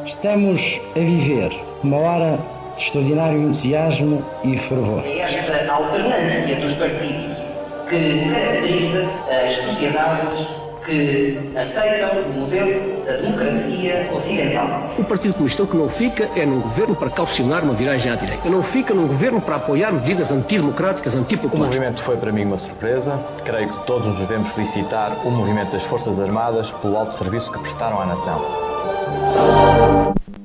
Estamos a viver uma hora de extraordinário entusiasmo e fervor. É esta alternância dos partidos que caracteriza as sociedades que aceitam o modelo da democracia ocidental. O Partido Comunista o que não fica é num governo para calcionar uma viragem à direita. Não fica num governo para apoiar medidas antidemocráticas, antipopulares. O movimento foi para mim uma surpresa. Creio que todos nos devemos felicitar o movimento das Forças Armadas pelo alto serviço que prestaram à nação.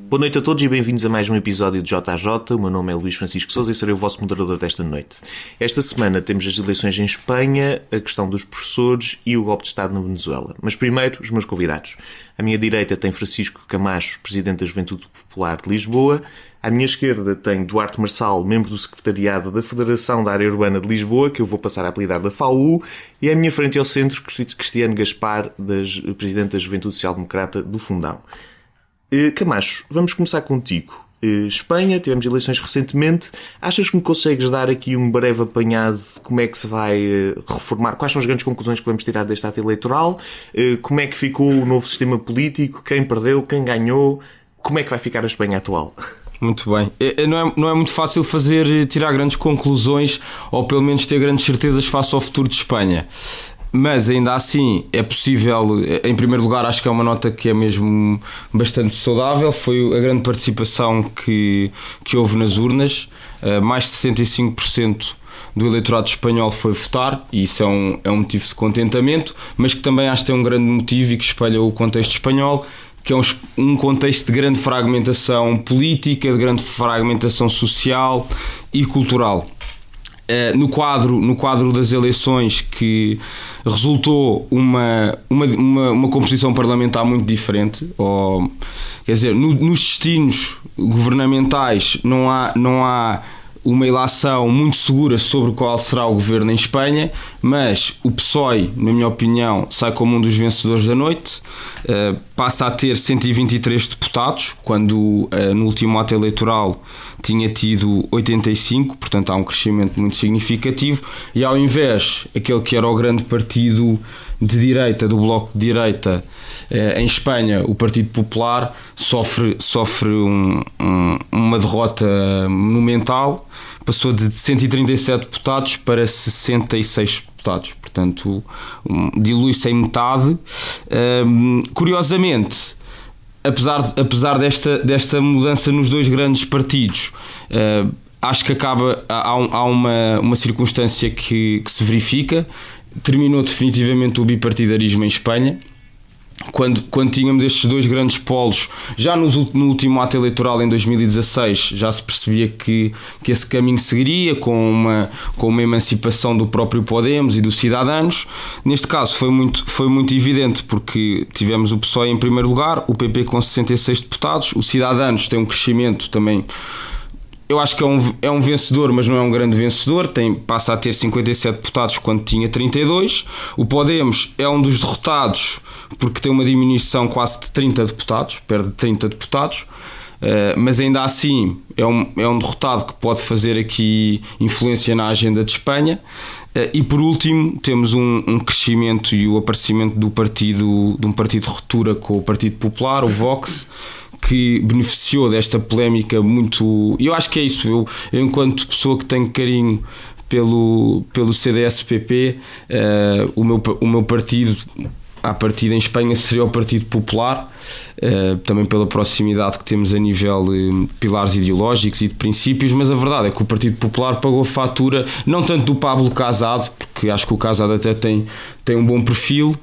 Boa noite a todos e bem-vindos a mais um episódio de JJ. O meu nome é Luís Francisco Sousa e serei o vosso moderador desta noite. Esta semana temos as eleições em Espanha, a questão dos professores e o golpe de Estado na Venezuela. Mas primeiro, os meus convidados. À minha direita tem Francisco Camacho, presidente da Juventude Popular de Lisboa. À minha esquerda tem Duarte Marçal, membro do secretariado da Federação da Área Urbana de Lisboa, que eu vou passar a apelidar da FAU. E à minha frente ao centro, Cristiano Gaspar, presidente da Juventude Social Democrata do Fundão. Camacho, vamos começar contigo. Espanha, tivemos eleições recentemente. Achas que me consegues dar aqui um breve apanhado de como é que se vai reformar? Quais são as grandes conclusões que vamos tirar deste ato eleitoral? Como é que ficou o novo sistema político? Quem perdeu? Quem ganhou? Como é que vai ficar a Espanha atual? Muito bem. Não é muito fácil tirar grandes conclusões ou pelo menos ter grandes certezas face ao futuro de Espanha. Mas ainda assim é possível, em primeiro lugar acho que é uma nota que é mesmo bastante saudável, foi a grande participação que houve nas urnas, mais de 75% do eleitorado espanhol foi votar e isso é um motivo de contentamento, mas que também acho que tem um grande motivo e que espelha o contexto espanhol, que é um contexto de grande fragmentação política, de grande fragmentação social e cultural. No quadro das eleições que resultou uma composição parlamentar muito diferente, quer dizer, nos destinos governamentais não há uma ilação muito segura sobre qual será o governo em Espanha, mas o PSOE, na minha opinião, sai como um dos vencedores da noite, passa a ter 123 deputados, quando no último ato eleitoral tinha tido 85, portanto há um crescimento muito significativo, e ao invés, aquele que era o grande partido de direita, do bloco de direita em Espanha, o Partido Popular sofre uma derrota monumental, passou de 137 deputados para 66 deputados, portanto dilui-se em metade. Curiosamente, apesar desta mudança nos dois grandes partidos, acho que há uma circunstância que se verifica. Terminou definitivamente o bipartidarismo em Espanha. Quando tínhamos estes dois grandes polos, já no último ato eleitoral em 2016 já se percebia que esse caminho seguiria com uma emancipação do próprio Podemos e do Ciudadanos. Neste caso foi muito evidente, porque tivemos o PSOE em primeiro lugar, o PP com 66 deputados, o Ciudadanos tem um crescimento também. Eu acho que é um vencedor, mas não é um grande vencedor, passa a ter 57 deputados quando tinha 32. O Podemos é um dos derrotados porque tem uma diminuição quase de 30 deputados, perde 30 deputados, mas ainda assim é um derrotado que pode fazer aqui influência na agenda de Espanha. E por último temos um crescimento e o aparecimento de um partido de ruptura com o Partido Popular, o Vox, que beneficiou desta polémica muito. E eu acho que é isso. Eu enquanto pessoa que tenho carinho pelo CDS-PP, o meu partido, à partida em Espanha, seria o Partido Popular, também pela proximidade que temos a nível de pilares ideológicos e de princípios, mas a verdade é que o Partido Popular pagou fatura, não tanto do Pablo Casado, porque acho que o Casado até tem um bom perfil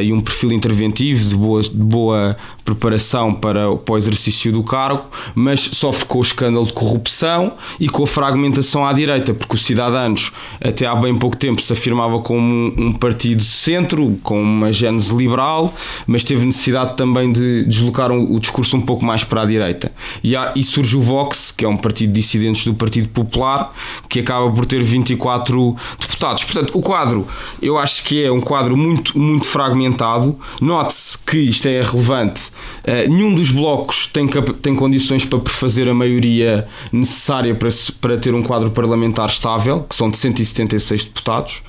e um perfil interventivo, de boa preparação para o exercício do cargo, mas sofre com o escândalo de corrupção e com a fragmentação à direita, porque o Ciudadanos até há bem pouco tempo se afirmava como um partido de centro, com uma gênese liberal, mas teve necessidade também de deslocar o discurso um pouco mais para a direita. E surge o Vox, que é um partido de dissidentes do Partido Popular, que acaba por ter 24 deputados. Portanto, o quadro, eu acho que é um quadro muito, muito fragmentado. Note-se que isto é relevante. Nenhum dos blocos tem condições para prefazer a maioria necessária para ter um quadro parlamentar estável, que são de 176 deputados.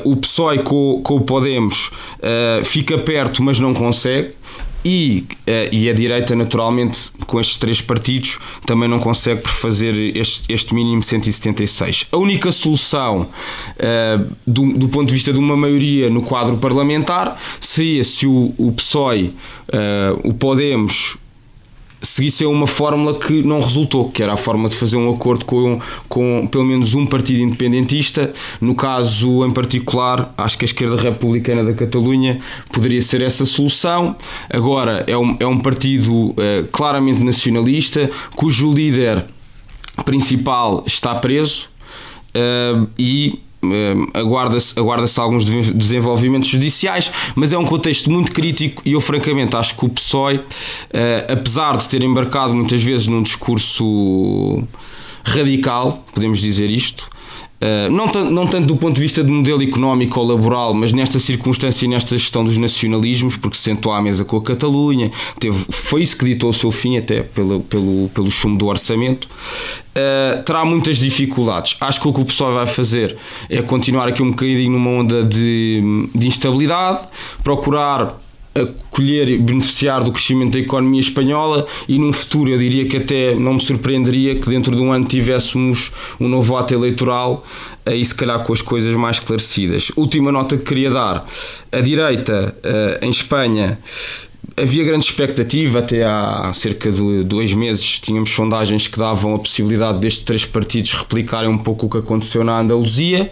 O PSOE com o Podemos fica perto, mas não consegue. e a direita, naturalmente, com estes 3 partidos, também não consegue fazer este mínimo 176. A única solução, do ponto de vista de uma maioria no quadro parlamentar, seria se o PSOE, o Podemos, seguissem uma fórmula que não resultou, que era a forma de fazer um acordo com pelo menos um partido independentista. No caso em particular, acho que a Esquerda Republicana da Catalunha poderia ser essa solução. Agora é um partido claramente nacionalista, cujo líder principal está preso, e aguarda-se alguns desenvolvimentos judiciais, mas é um contexto muito crítico e eu francamente acho que o PSOE, apesar de ter embarcado muitas vezes num discurso radical, podemos dizer isto, não tanto do ponto de vista de modelo económico ou laboral, mas nesta circunstância e nesta gestão dos nacionalismos, porque se sentou à mesa com a Catalunha, foi isso que ditou o seu fim, até pelo chumbo do orçamento. Terá muitas dificuldades. Acho que o PSOE vai fazer é continuar aqui um bocadinho numa onda de instabilidade, procurar acolher e beneficiar do crescimento da economia espanhola, e num futuro eu diria que até não me surpreenderia que dentro de um ano tivéssemos um novo ato eleitoral, aí se calhar com as coisas mais esclarecidas. Última nota que queria dar: a direita em Espanha, havia grande expectativa, até há cerca de 2 meses tínhamos sondagens que davam a possibilidade destes 3 partidos replicarem um pouco o que aconteceu na Andaluzia.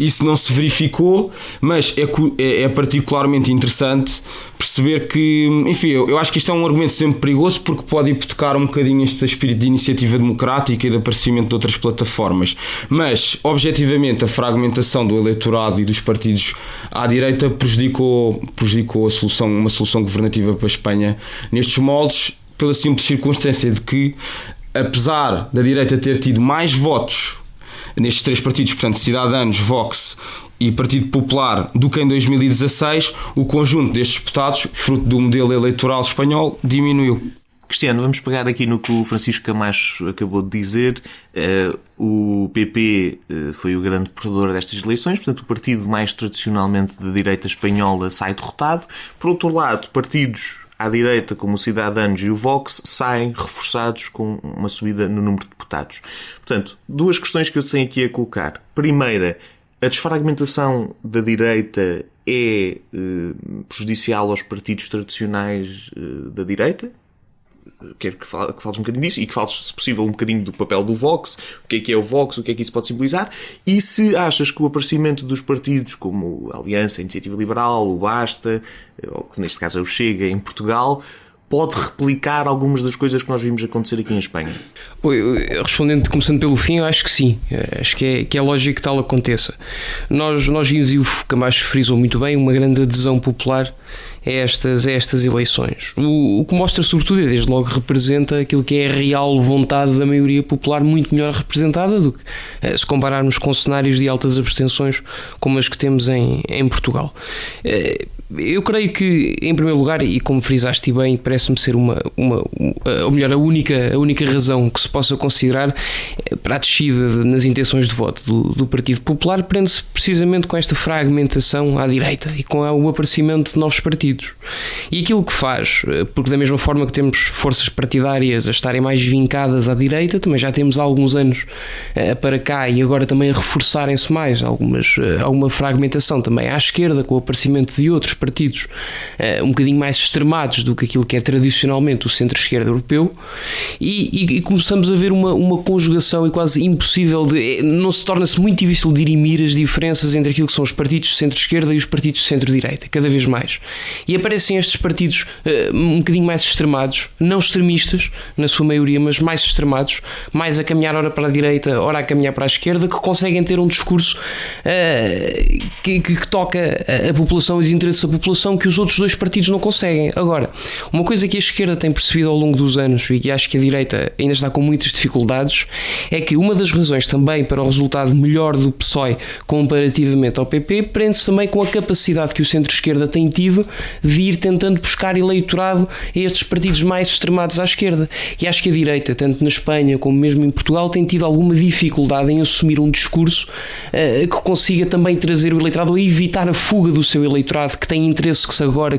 Isso não se verificou, mas é particularmente interessante perceber que, enfim, eu acho que isto é um argumento sempre perigoso, porque pode hipotecar um bocadinho este espírito de iniciativa democrática e de aparecimento de outras plataformas, mas objetivamente a fragmentação do eleitorado e dos partidos à direita prejudicou uma solução governativa para a Espanha nestes moldes, pela simples circunstância de que, apesar da direita ter tido mais votos nestes 3 partidos, portanto Ciudadanos, Vox e Partido Popular, do que em 2016, o conjunto destes deputados, fruto do modelo eleitoral espanhol, diminuiu. Cristiano, vamos pegar aqui no que o Francisco Camacho acabou de dizer. O PP foi o grande perdedor destas eleições, portanto o partido mais tradicionalmente de direita espanhola sai derrotado. Por outro lado, partidos à direita como o Ciudadanos e o Vox saem reforçados com uma subida no número de deputados. Portanto, 2 questões que eu tenho aqui a colocar. Primeira, a desfragmentação da direita é prejudicial aos partidos tradicionais da direita? Quero que fales um bocadinho disso e que fales, se possível, um bocadinho do papel do Vox, o que é o Vox, o que é que isso pode simbolizar, e se achas que o aparecimento dos partidos como a Aliança, a Iniciativa Liberal, o Basta, ou que neste caso é o Chega em Portugal, pode replicar algumas das coisas que nós vimos acontecer aqui em Espanha? Respondendo, começando pelo fim, eu acho que sim. Acho que é lógico que tal aconteça. Nós vimos, e o Camacho frisou muito bem, uma grande adesão popular a estas eleições. O que mostra, sobretudo, e desde logo representa aquilo que é a real vontade da maioria popular, muito melhor representada do que se compararmos com cenários de altas abstenções como as que temos em Portugal. Eu creio que, em primeiro lugar, e como frisaste bem, parece-me ser a única razão que se possa considerar para a descida nas intenções de voto do Partido Popular, prende-se precisamente com esta fragmentação à direita e com o aparecimento de novos partidos. E aquilo que faz, porque da mesma forma que temos forças partidárias a estarem mais vincadas à direita, também já temos há alguns anos para cá, e agora também a reforçarem-se mais alguma fragmentação também à esquerda, com o aparecimento de outros partidos um bocadinho mais extremados do que aquilo que é tradicionalmente o centro-esquerda europeu, e começamos a ver uma conjugação e quase impossível não se torna-se muito difícil de dirimir as diferenças entre aquilo que são os partidos de centro-esquerda e os partidos de centro-direita, cada vez mais. E aparecem estes partidos um bocadinho mais extremados, não extremistas na sua maioria, mas mais extremados, mais a caminhar ora para a direita, ora a caminhar para a esquerda, que conseguem ter um discurso que toca a população e os interesses da população que os outros 2 partidos não conseguem. Agora, uma coisa que a esquerda tem percebido ao longo dos anos, e que acho que a direita ainda está com muitas dificuldades, é que uma das razões também para o resultado melhor do PSOE comparativamente ao PP prende-se também com a capacidade que o centro-esquerda tem tido de ir tentando buscar eleitorado a estes partidos mais extremados à esquerda. E acho que a direita, tanto na Espanha como mesmo em Portugal, tem tido alguma dificuldade em assumir um discurso que consiga também trazer o eleitorado, ou evitar a fuga do seu eleitorado, que tem interesses que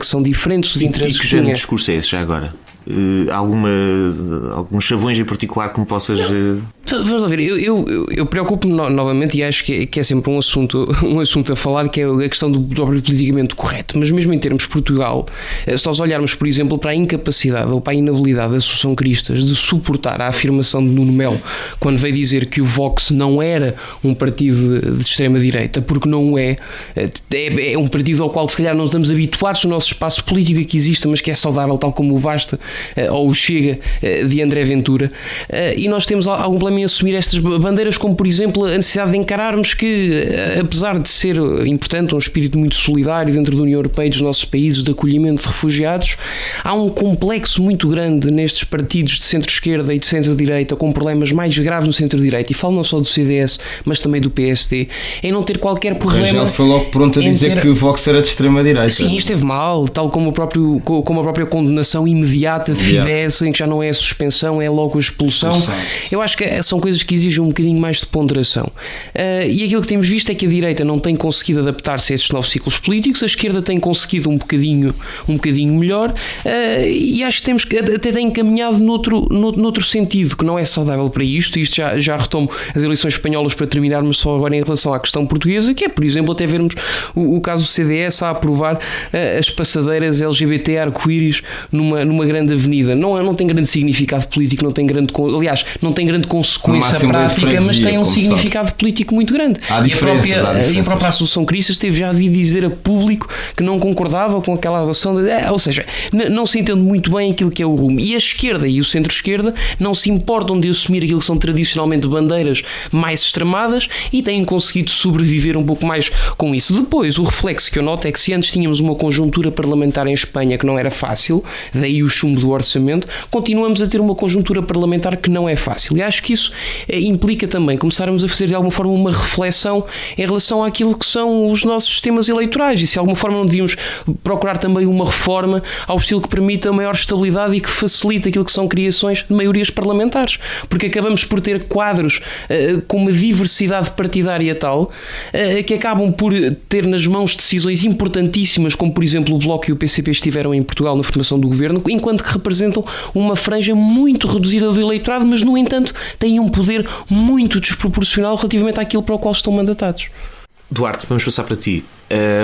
são diferentes dos interesses e que que género de tinha. discurso é esse já agora? Alguns chavões em particular que me possas... Vamos lá ver, eu preocupo-me novamente, e acho que é sempre um assunto a falar, que é a questão do próprio politicamente correto, mas mesmo em termos de Portugal, se nós olharmos, por exemplo, para a incapacidade ou para a inabilidade da Associação Cristas de suportar a afirmação de Nuno Melo quando veio dizer que o Vox não era um partido de extrema-direita, porque não é um partido ao qual se calhar não estamos habituados no nosso espaço político que existe, mas que é saudável, tal como o Basta ou o Chega de André Ventura, e nós temos algum problema em assumir estas bandeiras, como por exemplo a necessidade de encararmos que, apesar de ser importante um espírito muito solidário dentro da União Europeia e dos nossos países de acolhimento de refugiados, há um complexo muito grande nestes partidos de centro-esquerda e de centro-direita, com problemas mais graves no centro-direita, e falo não só do CDS, mas também do PSD, em não ter qualquer problema. Rangel foi logo pronto a dizer que o Vox era de extrema-direita. Sim, esteve mal, tal como a própria condenação imediata de Fidesz, em que já não é a suspensão, é logo a expulsão. Eu acho que são coisas que exigem um bocadinho mais de ponderação. E aquilo que temos visto é que a direita não tem conseguido adaptar-se a estes novos ciclos políticos, a esquerda tem conseguido um bocadinho melhor, e acho que temos que até tem encaminhado noutro sentido, que não é saudável para isto. Isto já retomo as eleições espanholas para terminarmos só agora em relação à questão portuguesa, que é, por exemplo, até vermos o caso do CDS a aprovar as passadeiras LGBT arco-íris numa grande avenida. Não tem grande significado político, não tem grande consequência prática, mas tem um significado político muito grande. Há diferenças. E a própria Associação Cristas teve já a vir dizer a público que não concordava com aquela adoção, ou seja, não se entende muito bem aquilo que é o rumo. E a esquerda e o centro-esquerda não se importam de assumir aquilo que são tradicionalmente bandeiras mais extremadas e têm conseguido sobreviver um pouco mais com isso. Depois, o reflexo que eu noto é que se antes tínhamos uma conjuntura parlamentar em Espanha que não era fácil, daí o chumbo do orçamento, continuamos a ter uma conjuntura parlamentar que não é fácil. E acho que isso implica também começarmos a fazer de alguma forma uma reflexão em relação àquilo que são os nossos sistemas eleitorais, e se de alguma forma não devíamos procurar também uma reforma ao estilo que permita maior estabilidade e que facilite aquilo que são criações de maiorias parlamentares, porque acabamos por ter quadros com uma diversidade partidária tal que acabam por ter nas mãos decisões importantíssimas, como por exemplo o Bloco e o PCP estiveram em Portugal na formação do governo, enquanto que representam uma franja muito reduzida do eleitorado, mas no entanto têm um poder muito desproporcional relativamente àquilo para o qual estão mandatados. Duarte, vamos passar para ti.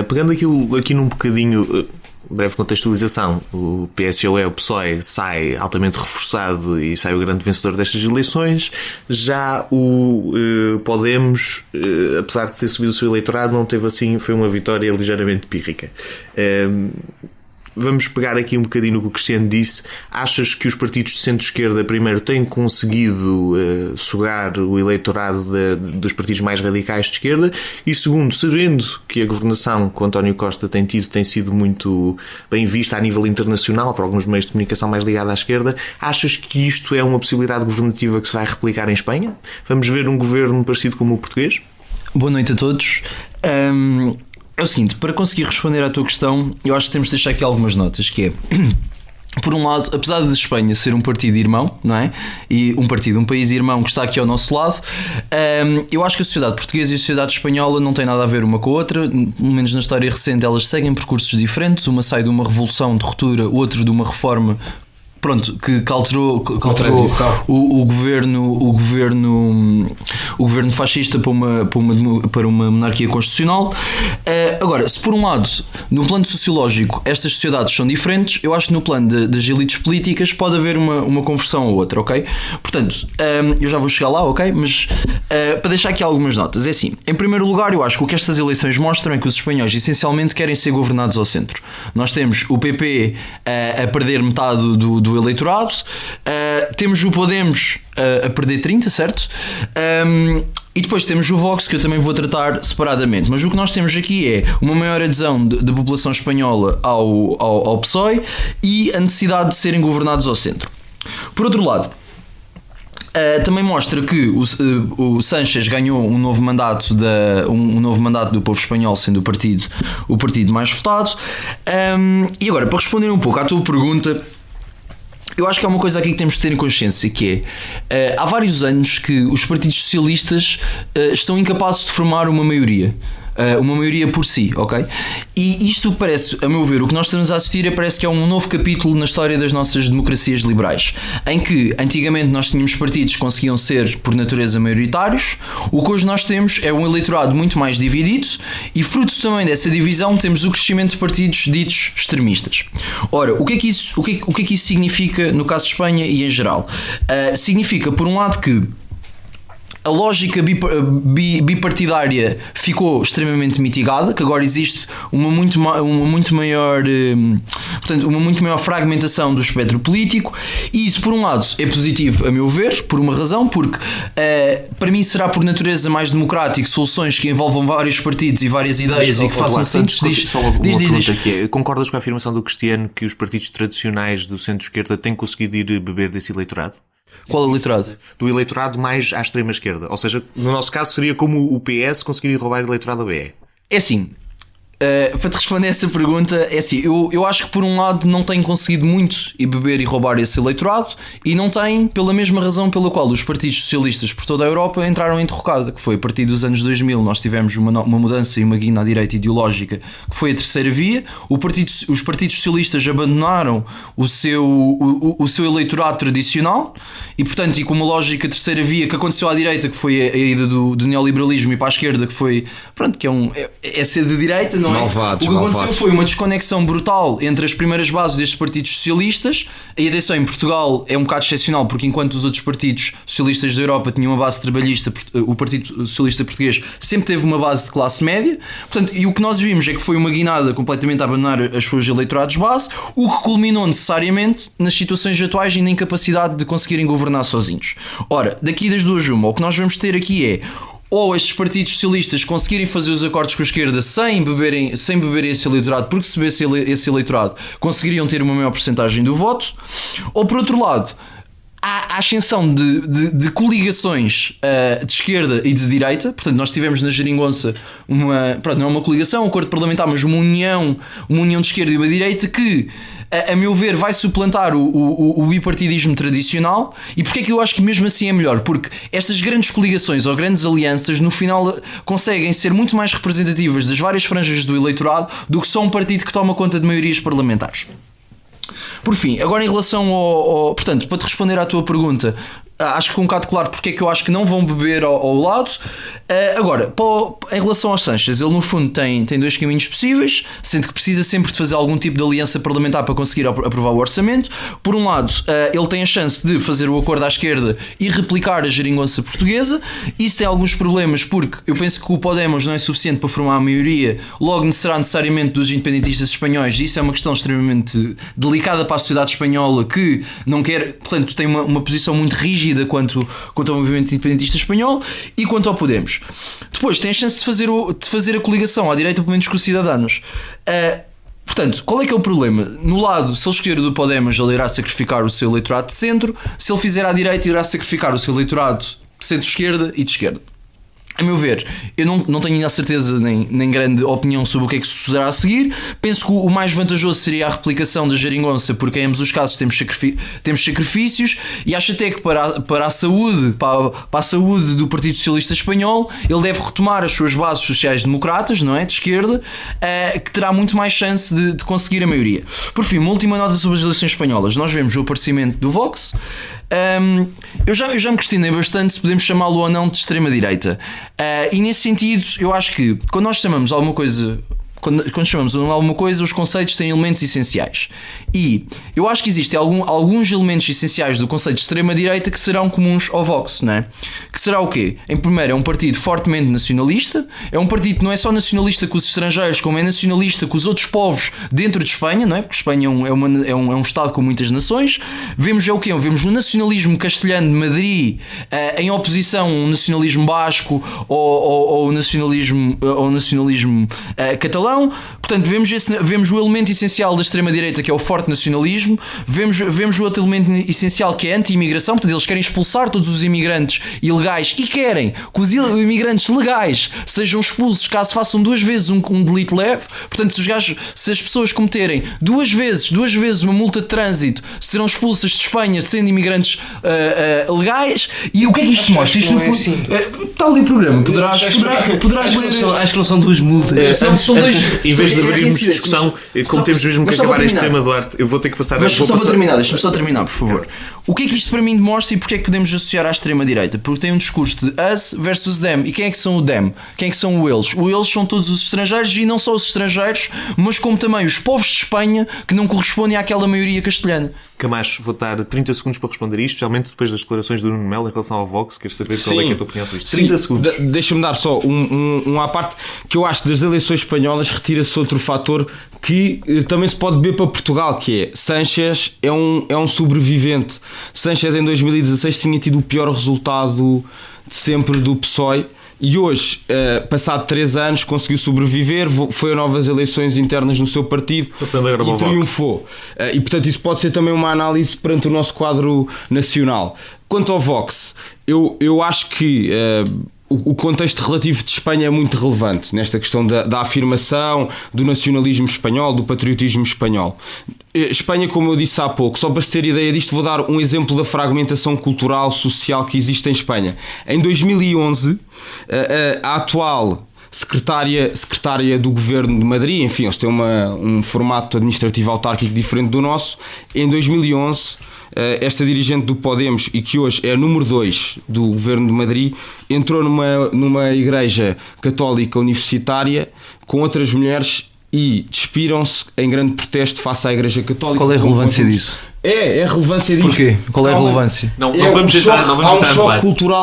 Pegando aquilo aqui num bocadinho, breve contextualização, o PSOE, o PSOE, sai altamente reforçado e sai o grande vencedor destas eleições. Já o Podemos, apesar de ter subido o seu eleitorado, não teve assim, foi uma vitória ligeiramente pírrica. Vamos pegar aqui um bocadinho no que o Cristiano disse. Achas que os partidos de centro-esquerda, primeiro, têm conseguido sugar o eleitorado dos partidos mais radicais de esquerda? E segundo, sabendo que a governação que o António Costa tem tido tem sido muito bem vista a nível internacional por alguns meios de comunicação mais ligados à esquerda, achas que isto é uma possibilidade governativa que se vai replicar em Espanha? Vamos ver um governo parecido como o português? Boa noite a todos. É o seguinte, para conseguir responder à tua questão, eu acho que temos de deixar aqui algumas notas, que é, por um lado, apesar de Espanha ser um partido irmão, não é? E um país irmão que está aqui ao nosso lado, eu acho que a sociedade portuguesa e a sociedade espanhola não têm nada a ver uma com a outra, pelo menos na história recente elas seguem percursos diferentes, uma sai de uma revolução de ruptura, outra de uma reforma, pronto, que alterou o governo fascista para uma monarquia constitucional. Agora, se por um lado, no plano sociológico, estas sociedades são diferentes, eu acho que no plano das elites políticas pode haver uma conversão ou outra, ok? Portanto, eu já vou chegar lá, ok? Mas para deixar aqui algumas notas, é assim, em primeiro lugar, eu acho que o que estas eleições mostram é que os espanhóis essencialmente querem ser governados ao centro. Nós temos o PP a perder metade do eleitorado, temos o Podemos a perder 30, certo? E depois temos o Vox, que eu também vou tratar separadamente, mas o que nós temos aqui é uma maior adesão da população espanhola ao PSOE e a necessidade de serem governados ao centro. Por outro lado, também mostra que o Sánchez ganhou um novo mandato do povo espanhol, sendo o partido mais votado. E agora, para responder um pouco à tua pergunta, eu acho que há uma coisa aqui que temos de ter em consciência, que é, há vários anos que os partidos socialistas estão incapazes de formar uma maioria. uma maioria por si, ok? E isto parece, a meu ver, o que nós estamos a assistir parece que é um novo capítulo na história das nossas democracias liberais, em que antigamente nós tínhamos partidos que conseguiam ser por natureza maioritários. O que hoje nós temos é um eleitorado muito mais dividido e fruto também dessa divisão temos o crescimento de partidos ditos extremistas. Ora, o que é que isso significa no caso de Espanha e em geral? Significa, por um lado, que a lógica bipartidária ficou extremamente mitigada, que agora existe uma muito maior fragmentação do espectro político, e isso por um lado é positivo a meu ver, por uma razão, porque para mim será por natureza mais democrático soluções que envolvam vários partidos e várias ideias e que façam síntese. Concordas com a afirmação do Cristiano que os partidos tradicionais do centro-esquerda têm conseguido ir beber desse eleitorado? Qual eleitorado? Do eleitorado mais à extrema-esquerda. Ou seja, no nosso caso seria como o PS conseguir roubar eleitorado ao BE. É assim, para te responder essa pergunta, é assim, eu acho que por um lado não tem conseguido muito e beber e roubar esse eleitorado, e não tem pela mesma razão pela qual os partidos socialistas por toda a Europa entraram em derrocada, que foi a partir dos anos 2000 nós tivemos uma mudança e uma guinda à direita ideológica, que foi a terceira via. Os partidos socialistas abandonaram o seu eleitorado tradicional e portanto, e com uma lógica terceira via que aconteceu à direita, que foi a ida do neoliberalismo, e para a esquerda, que foi, pronto, que é ser de direita, não é? Malvados, o que aconteceu foi uma desconexão brutal entre as primeiras bases destes partidos socialistas. E atenção, em Portugal é um bocado excepcional, porque enquanto os outros partidos socialistas da Europa tinham uma base trabalhista, o Partido Socialista Português sempre teve uma base de classe média. Portanto, e o que nós vimos é que foi uma guinada completamente a abandonar as suas eleitorados base, o que culminou necessariamente nas situações atuais e na incapacidade de conseguirem governar sozinhos. Ora, daqui das duas uma, o que nós vamos ter aqui é ou estes partidos socialistas conseguirem fazer os acordos com a esquerda sem beberem esse eleitorado, porque se bebesse esse eleitorado conseguiriam ter uma maior porcentagem do voto, ou por outro lado há a ascensão de coligações de esquerda e de direita. Portanto, nós tivemos na Geringonça não é uma coligação, um acordo parlamentar, mas uma união de esquerda e uma direita que, a meu ver, vai suplantar o bipartidismo tradicional. E porquê é que eu acho que mesmo assim é melhor? Porque estas grandes coligações ou grandes alianças no final conseguem ser muito mais representativas das várias franjas do eleitorado do que só um partido que toma conta de maiorias parlamentares. Por fim, agora em relação portanto, para te responder à tua pergunta, acho que ficou um bocado claro porque é que eu acho que não vão beber ao lado. Agora, em relação aos Sanches, ele no fundo tem dois caminhos possíveis, sendo que precisa sempre de fazer algum tipo de aliança parlamentar para conseguir aprovar o orçamento. Por um lado, ele tem a chance de fazer o acordo à esquerda e replicar a geringonça portuguesa. Isso tem alguns problemas, porque eu penso que o Podemos não é suficiente para formar a maioria, logo será necessariamente dos independentistas espanhóis. Isso é uma questão extremamente delicada para a sociedade espanhola, que não quer, portanto, tem uma posição muito rígida quanto ao movimento independentista espanhol. E quanto ao Podemos, depois tem a chance de fazer a coligação à direita, pelo menos com os Cidadanos. Portanto, qual é que é o problema? No lado, se ele escolher o do Podemos, ele irá sacrificar o seu eleitorado de centro. Se ele fizer à direita, irá sacrificar o seu eleitorado de centro-esquerda e de esquerda. A meu ver, eu não tenho ainda a certeza nem grande opinião sobre o que é que sucederá a seguir. Penso que o mais vantajoso seria a replicação da geringonça, porque em ambos os casos temos sacrifícios, e acho até que para a saúde do Partido Socialista Espanhol, ele deve retomar as suas bases sociais-democratas, não é? De esquerda, que terá muito mais chance de conseguir a maioria. Por fim, uma última nota sobre as eleições espanholas. Nós vemos o aparecimento do Vox. Eu já me questionei bastante se podemos chamá-lo ou não de extrema-direita. E nesse sentido, eu acho que quando nós chamamos alguma coisa, quando chamamos alguma coisa, os conceitos têm elementos essenciais. E eu acho que existem alguns elementos essenciais do conceito de extrema-direita que serão comuns ao Vox, não é? Que será o quê? Em primeiro, é um partido fortemente nacionalista. É um partido que não é só nacionalista com os estrangeiros, como é nacionalista com os outros povos dentro de Espanha, não é? Porque Espanha é um Estado com muitas nações. Vemos o quê? Vemos o nacionalismo castelhano de Madrid em oposição ao nacionalismo basco ou nacionalismo catalão. imigração, portanto vemos o elemento essencial da extrema-direita, que é o forte nacionalismo, vemos o outro elemento essencial, que é a anti-imigração, portanto eles querem expulsar todos os imigrantes ilegais e querem que os imigrantes legais sejam expulsos caso façam 2 vezes um delito leve. Portanto, se as pessoas cometerem duas vezes uma multa de trânsito, serão expulsas de Espanha sendo imigrantes legais. E o que é que isto mostra? Isto não no é fundo, assim. está ali o programa, poderás ler. Acho que não são 2 multas. São dois. Em vez de abrirmos discussão, como temos mesmo que acabar este tema, Duarte, eu vou ter que passar... Deixa-me só terminar, por favor. O que é que isto para mim demonstra e porque é que podemos associar à extrema-direita? Porque tem um discurso de us versus them. E quem é que são o them? Quem é que são o eles? O eles são todos os estrangeiros, e não só os estrangeiros, mas como também os povos de Espanha que não correspondem àquela maioria castelhana. Camacho, vou dar 30 segundos para responder isto, especialmente depois das declarações do Nuno Melo em relação ao Vox. Quero saber qual é que é a tua opinião sobre isto. 30 segundos. Deixa-me dar só um à parte, que eu acho que das eleições espanholas retira-se outro fator que também se pode ver para Portugal, que é Sánchez é um sobrevivente. Sánchez em 2016 tinha tido o pior resultado de sempre do PSOE. E hoje, passado 3 anos, conseguiu sobreviver, foi a novas eleições internas no seu partido e triunfou. E portanto isso pode ser também uma análise perante o nosso quadro nacional. Quanto ao Vox, eu acho que o contexto relativo de Espanha é muito relevante nesta questão da afirmação do nacionalismo espanhol, do patriotismo espanhol. Espanha, como eu disse há pouco, só para se ter ideia disto, vou dar um exemplo da fragmentação cultural, social que existe em Espanha. Em 2011, a atual secretária do Governo de Madrid, enfim, eles têm um formato administrativo autárquico diferente do nosso. Em 2011, esta dirigente do Podemos, e que hoje é a número 2 do Governo de Madrid, entrou numa igreja católica universitária com outras mulheres e despiram-se em grande protesto face à Igreja Católica. Qual é a relevância disso? É a relevância disso. Porquê? Qual é a relevância? Não vamos entrar no debate.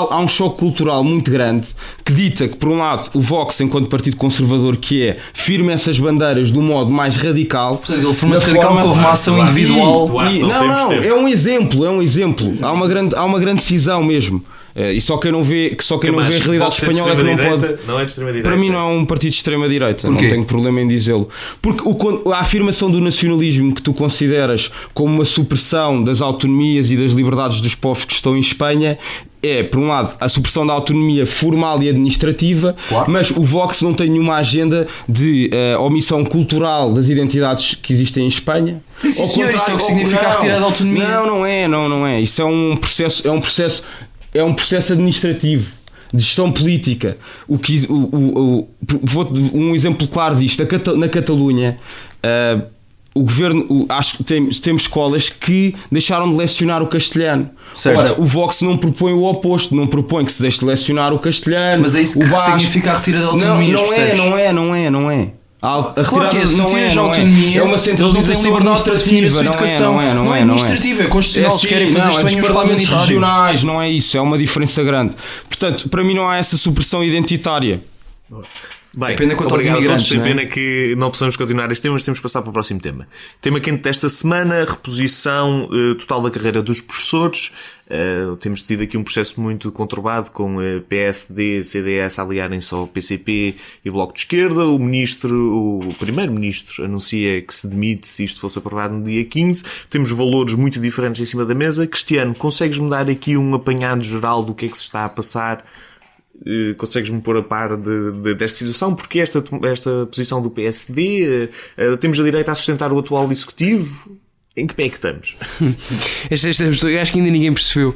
Há um choque cultural muito grande que dita que, por um lado, o Vox, enquanto partido conservador que é, firma essas bandeiras de um modo mais radical. Portanto, ele firma-se radical porque houve uma ação individual. É um exemplo. Há uma grande cisão mesmo. E só quem não vê a realidade espanhola é que não pode. Não é de extrema-direita. Para mim não é um partido de extrema-direita, não tenho problema em dizê-lo. Porque a afirmação do nacionalismo que tu consideras como uma supressão das autonomias e das liberdades dos povos que estão em Espanha é, por um lado, a supressão da autonomia formal e administrativa, claro. Mas o Vox não tem nenhuma agenda de omissão cultural das identidades que existem em Espanha. Sim, senhor, isso é o que significa a retirada da autonomia. Não é. Isso é um processo administrativo, de gestão política. Um exemplo claro disto: na Catalunha, o governo, acho que temos escolas que deixaram de lecionar o castelhano. Certo. Ora, o Vox não propõe o oposto, não propõe que se deixe de lecionar o castelhano. Mas é isso que significa a retirada da autonomia. Não é. Claro que é, se não tens autonomia, é uma centralização administrativa, não é administrativa, é constitucional. Se querem fazer isto bem os parlamentos regionais, não é isso, é uma diferença grande. Portanto, para mim não há essa supressão identitária. Bem, pena quanto aos obrigado a todos. imigrantes, Tem pena que não possamos continuar este tema, mas temos que passar para o próximo tema. Tema quente desta semana: reposição total da carreira dos professores. Temos tido aqui um processo muito conturbado, com PSD, CDS a aliarem-se ao PCP e Bloco de Esquerda. O primeiro-ministro anuncia que se demite se isto fosse aprovado no dia 15. Temos valores muito diferentes em cima da mesa. Cristiano, consegues-me dar aqui um apanhado geral do que é que se está a passar? Consegues-me pôr a par desta situação? Porque esta posição do PSD, temos a direita a sustentar o atual executivo. Em que pé é que estamos? Eu acho que ainda ninguém percebeu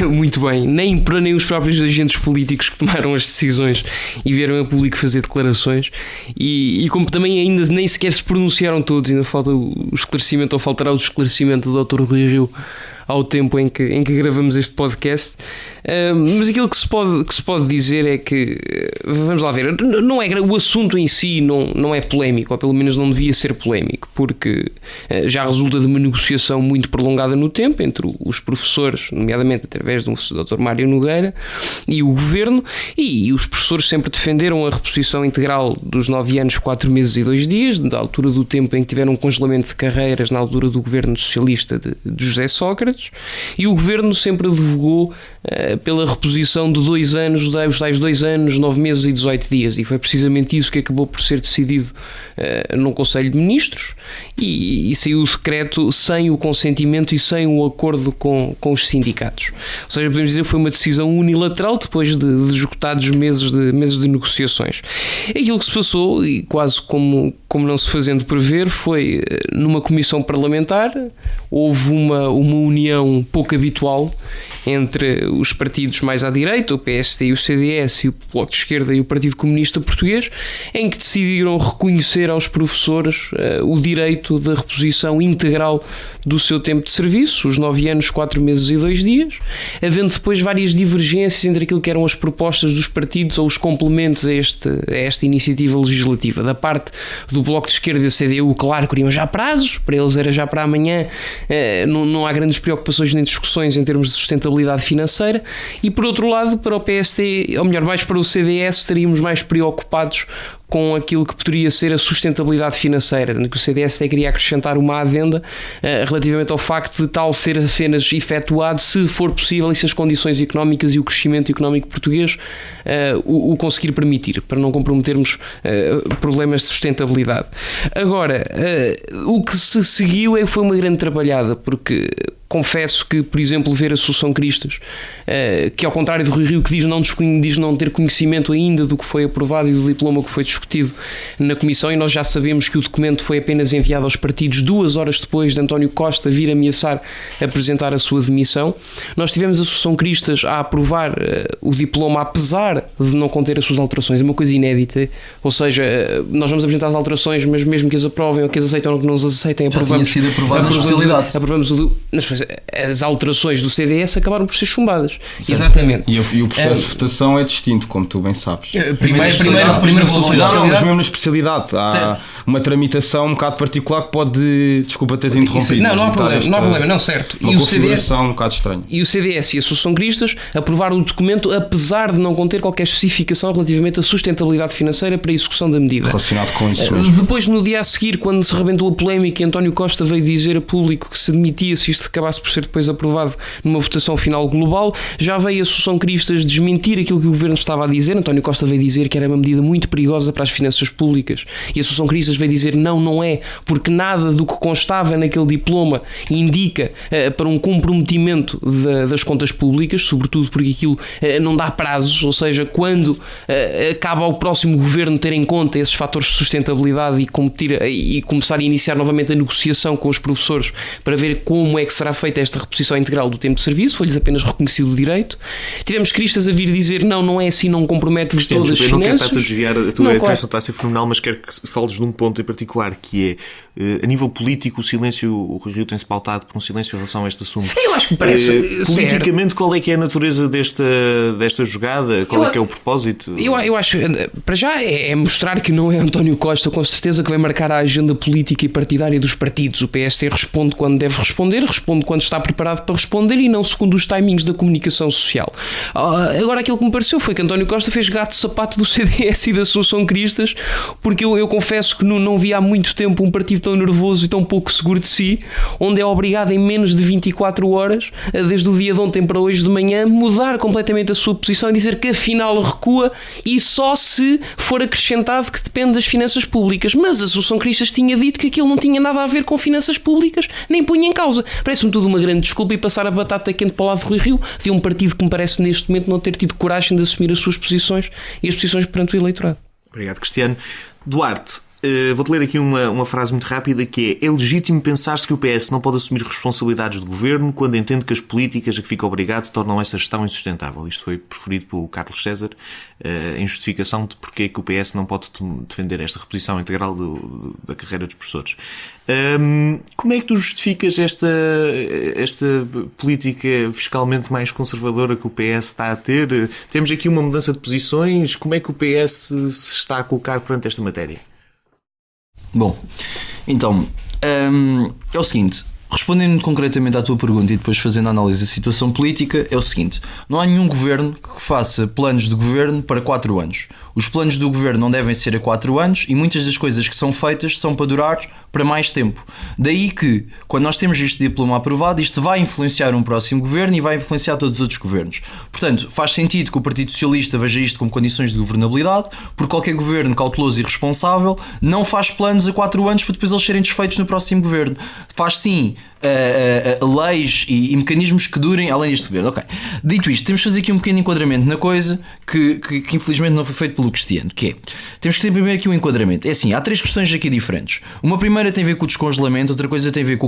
muito bem, nem os próprios agentes políticos que tomaram as decisões e vieram a público fazer declarações, e como também ainda nem sequer se pronunciaram todos, ainda falta o esclarecimento, ou faltará o esclarecimento do Dr. Rui Rio ao tempo em que gravamos este podcast. Mas aquilo que se pode dizer é que, vamos lá ver, não é, o assunto em si não é polémico, ou pelo menos não devia ser polémico, porque já resulta de uma negociação muito prolongada no tempo entre os professores, nomeadamente através do Dr. Mário Nogueira, e o Governo, e os professores sempre defenderam a reposição integral dos 9 anos, 4 meses e 2 dias, da altura do tempo em que tiveram um congelamento de carreiras na altura do Governo Socialista de José Sócrates. vezes, e o Governo sempre advogou pela reposição de 2 anos, os tais 2 anos, 9 meses e 18 dias, e foi precisamente isso que acabou por ser decidido num Conselho de Ministros, e saiu o decreto sem o consentimento e sem o acordo com os sindicatos. Ou seja, podemos dizer que foi uma decisão unilateral depois de esgotados meses de negociações. Aquilo que se passou, e quase como não se fazendo prever, foi numa comissão parlamentar, houve uma união pouco habitual entre os partidos mais à direita, o PSD e o CDS, e o Bloco de Esquerda e o Partido Comunista Português, em que decidiram reconhecer aos professores o direito da reposição integral do seu tempo de serviço, os 9 anos, 4 meses e 2 dias, havendo depois várias divergências entre aquilo que eram as propostas dos partidos ou os complementos a esta iniciativa legislativa. Da parte do Bloco de Esquerda e do CDU, claro, queriam já prazos, para eles era já para amanhã, não há grandes preocupações nem discussões em termos de sustentabilidade financeira, e por outro lado, para o PSD, ou melhor, mais para o CDS, estaríamos mais preocupados com aquilo que poderia ser a sustentabilidade financeira, que o CDS até queria acrescentar uma adenda relativamente ao facto de tal ser apenas efetuado se for possível e se as condições económicas e o crescimento económico português o conseguir permitir, para não comprometermos problemas de sustentabilidade. Agora, o que se seguiu foi uma grande trabalhada, porque confesso que, por exemplo, ver a Assunção Cristas, que ao contrário do Rui Rio, que diz não ter conhecimento ainda do que foi aprovado e do diploma que foi discutido na Comissão, e nós já sabemos que o documento foi apenas enviado aos partidos 2 horas depois de António Costa vir ameaçar apresentar a sua demissão. Nós tivemos a Assunção Cristas a aprovar o diploma, apesar de não conter as suas alterações, é uma coisa inédita, ou seja, nós vamos apresentar as alterações, mas mesmo que as aprovem ou que as aceitem ou que não as aceitem, aprovamos. Já tinha sido aprovado na especialidade. Aprovamos as alterações do CDS acabaram por ser chumbadas. Certo. Exatamente. E o processo de votação é distinto, como tu bem sabes. Primeira velocidade. Não, mas mesmo na especialidade. Há uma tramitação um bocado particular que pode... Desculpa ter-te interrompido. Não há problema, certo. Uma configuração um bocado estranha. E o CDS e a Assunção Cristas aprovaram o documento, apesar de não conter qualquer especificação relativamente à sustentabilidade financeira para a execução da medida. Relacionado com isso mesmo. Depois, no dia a seguir, quando se rebentou a polémica, António Costa veio dizer a público que se demitia se isto acabasse por ser depois aprovado numa votação final global. Já veio a Assunção Cristas desmentir aquilo que o Governo estava a dizer. António Costa veio dizer que era uma medida muito perigosa para as finanças públicas, e a Assunção Cristas veio dizer não é, porque nada do que constava naquele diploma indica para um comprometimento das contas públicas, sobretudo porque aquilo não dá prazos, ou seja, quando acaba ao próximo Governo ter em conta esses fatores de sustentabilidade e começar a iniciar novamente a negociação com os professores para ver como é que será feita esta reposição integral do tempo de serviço, foi-lhes apenas reconhecido o direito. Tivemos Cristas a vir dizer não é assim, não compromete de todas as finanças. Eu não quero estar a desviar, a tua intervenção está a ser fenomenal, mas quero que fales de um ponto em particular, que é, a nível político, o Rui Rio tem-se pautado por um silêncio em relação a este assunto. Eu acho que parece... politicamente, qual é que é a natureza desta jogada? Qual é que é o propósito? Eu acho, para já, é mostrar que não é António Costa, com certeza, que vai marcar a agenda política e partidária dos partidos. O PSD responde quando deve responder, responde quando está preparado para responder e não segundo os timings da comunicação social. Agora, aquilo que me pareceu foi que António Costa fez gato de sapato do CDS e da Assunção Cristas, porque eu confesso que não vi há muito tempo um partido tão nervoso e tão pouco seguro de si, onde é obrigado em menos de 24 horas, desde o dia de ontem para hoje de manhã, mudar completamente a sua posição e dizer que afinal recua e só se for acrescentado que depende das finanças públicas. Mas a Assunção Cristas tinha dito que aquilo não tinha nada a ver com finanças públicas, nem punha em causa. Parece-me tudo uma grande desculpa e passar a batata quente para o lado de Rui Rio, de um partido que me parece neste momento não ter tido coragem de assumir as suas posições e as posições perante o eleitorado. Obrigado, Cristiano. Duarte, vou-te ler aqui uma frase muito rápida que é legítimo pensar-se que o PS não pode assumir responsabilidades de governo quando entende que as políticas a que fica obrigado tornam essa gestão insustentável. Isto foi preferido pelo Carlos César em justificação de porque é que o PS não pode defender esta reposição integral da carreira dos professores. Como é que tu justificas esta política fiscalmente mais conservadora que o PS está a ter? Temos aqui uma mudança de posições. Como é que o PS se está a colocar perante esta matéria? Bom, então, é o seguinte, respondendo concretamente à tua pergunta e depois fazendo a análise da situação política, é o seguinte: não há nenhum governo que faça planos de governo para 4 anos. Os planos do governo não devem ser a 4 anos e muitas das coisas que são feitas são para durar para mais tempo. Daí que, quando nós temos este diploma aprovado, isto vai influenciar um próximo governo e vai influenciar todos os outros governos. Portanto, faz sentido que o Partido Socialista veja isto como condições de governabilidade, porque qualquer governo cauteloso e responsável não faz planos a 4 anos para depois eles serem desfeitos no próximo governo. Faz sim leis e mecanismos que durem além deste governo. Ok. Dito isto, temos de fazer aqui um pequeno enquadramento na coisa que infelizmente não foi feito pelo Cristiano, que é, temos que ter primeiro aqui um enquadramento. É assim, há 3 questões aqui diferentes. Uma primeira tem a ver com o descongelamento, outra coisa tem a ver com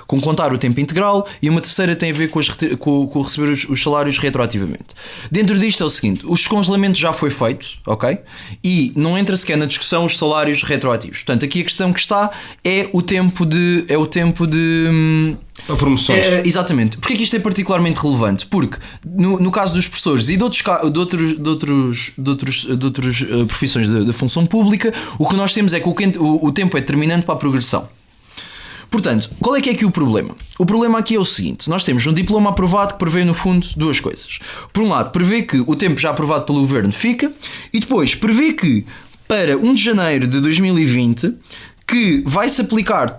contar o tempo integral e uma terceira tem a ver com receber os salários retroativamente. Dentro disto é o seguinte: o descongelamento já foi feito, ok? E não entra sequer na discussão os salários retroativos. Portanto, aqui a questão que está é o tempo de para promoções. Exatamente. Porquê que isto é particularmente relevante? Porque no caso dos professores e de outras profissões da função pública, o que nós temos é que o tempo é determinante para a progressão. Portanto, qual é que é aqui o problema? O problema aqui é o seguinte: nós temos um diploma aprovado que prevê no fundo 2 coisas. Por um lado, prevê que o tempo já aprovado pelo governo fica, e depois prevê que para 1 de janeiro de 2020 que vai-se aplicar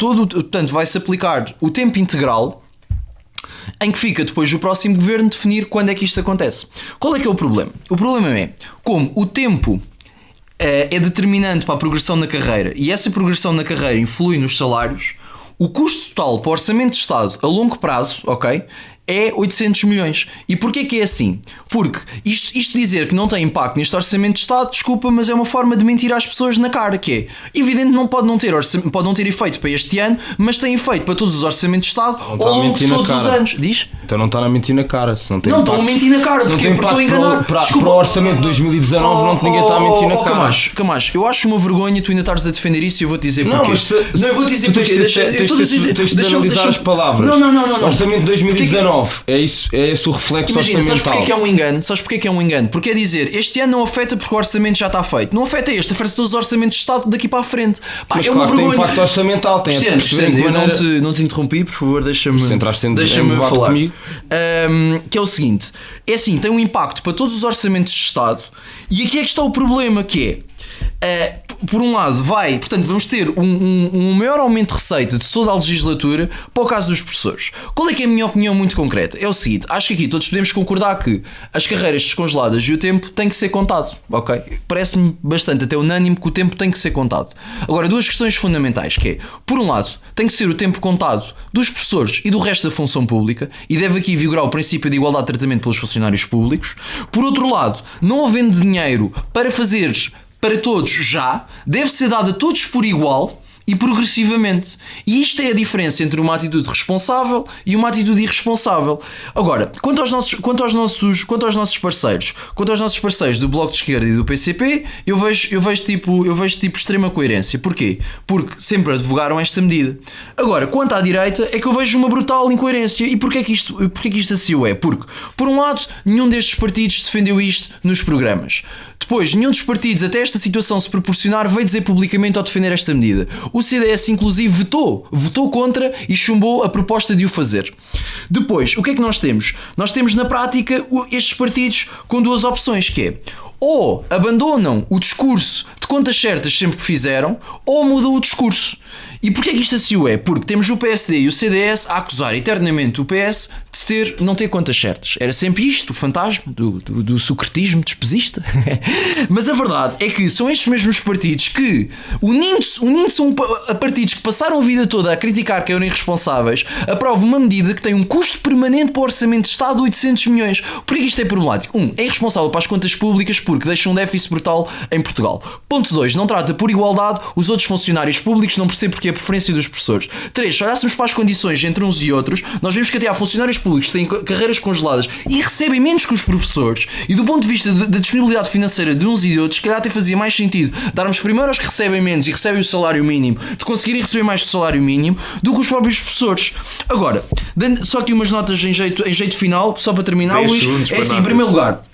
vai-se aplicar o tempo integral, em que fica depois o próximo governo definir quando é que isto acontece. Qual é que é o problema? O problema é, como o tempo é determinante para a progressão na carreira e essa progressão na carreira influi nos salários, o custo total para o Orçamento de Estado a longo prazo, ok, é 800 milhões. E porquê que é assim? Porque isto dizer que não tem impacto neste Orçamento de Estado, desculpa, mas é uma forma de mentir às pessoas na cara, que é evidente que pode não ter efeito para este ano, mas tem efeito para todos os Orçamentos de Estado ao longo de todos os anos. Diz? Então não está a mentir na cara. Se não tem não impacto, estão a mentir na cara, porque estou a enganar. Para o Orçamento de 2019 ninguém está a mentir na cara. Camacho, eu acho uma vergonha tu ainda estares a defender isso e eu vou-te dizer porquê. Eu vou-te dizer porquê. Tens de analisar as palavras. Não. Orçamento de 2019, é isso. É esse o reflexo Imagina, orçamental. sabes porque é que é um engano? Porque é dizer, este ano não afeta porque o orçamento já está feito. Não afeta afeta todos os orçamentos de Estado daqui para a frente. Pá, mas é claro uma que tem impacto orçamental. Tem eu não te interrompi, por favor, deixa-me falar. Comigo. Que é o seguinte: é assim, tem um impacto para todos os orçamentos de Estado e aqui é que está o problema, que é... por um lado portanto vamos ter um maior aumento de receita de toda a legislatura para o caso dos professores. Qual é que é a minha opinião muito concreta? É o seguinte: acho que aqui todos podemos concordar que as carreiras descongeladas e o tempo tem que ser contado, ok? Parece-me bastante até unânime que o tempo tem que ser contado. Agora, 2 questões fundamentais, que é, por um lado, tem que ser o tempo contado dos professores e do resto da função pública, e deve aqui vigorar o princípio de igualdade de tratamento pelos funcionários públicos. Por outro lado, não havendo dinheiro para fazer para todos já, deve ser dado a todos por igual e progressivamente. E isto é a diferença entre uma atitude responsável e uma atitude irresponsável. Agora, quanto aos nossos parceiros do Bloco de Esquerda e do PCP, eu vejo extrema coerência. Porquê? Porque sempre advogaram esta medida. Agora, quanto à direita, é que eu vejo uma brutal incoerência. E porquê que isto assim o é? Porque, por um lado, nenhum destes partidos defendeu isto nos programas. Depois, nenhum dos partidos, até esta situação se proporcionar, veio dizer publicamente ao defender esta medida. O CDS, inclusive, votou contra e chumbou a proposta de o fazer. Depois, o que é que nós temos? Nós temos, na prática, estes partidos com 2 opções, que é: ou abandonam o discurso de contas certas sempre que fizeram, ou mudam o discurso. E porquê que isto assim o é? Porque temos o PSD e o CDS a acusar eternamente o PS de não ter contas certas. Era sempre isto, o fantasma do socratismo despesista. Mas a verdade é que são estes mesmos partidos que, unindo-se a partidos que passaram a vida toda a criticar que eram irresponsáveis, aprovam uma medida que tem um custo permanente para o Orçamento de Estado de 800 milhões. Porquê que isto é problemático? 1. É irresponsável para as contas públicas porque deixa um déficit brutal em Portugal. Ponto 2. Não trata por igualdade os outros funcionários públicos, não percebe porque é a preferência dos professores. 3. Se olhássemos para as condições entre uns e outros, nós vemos que até há funcionários públicos que têm carreiras congeladas e recebem menos que os professores, e do ponto de vista da disponibilidade financeira de uns e de outros, se calhar até fazia mais sentido darmos primeiro aos que recebem menos e recebem o salário mínimo, de conseguirem receber mais do salário mínimo, do que os próprios professores. Agora, dando só aqui umas notas em jeito final, só para terminar, Luís, é assim, em primeiro lugar,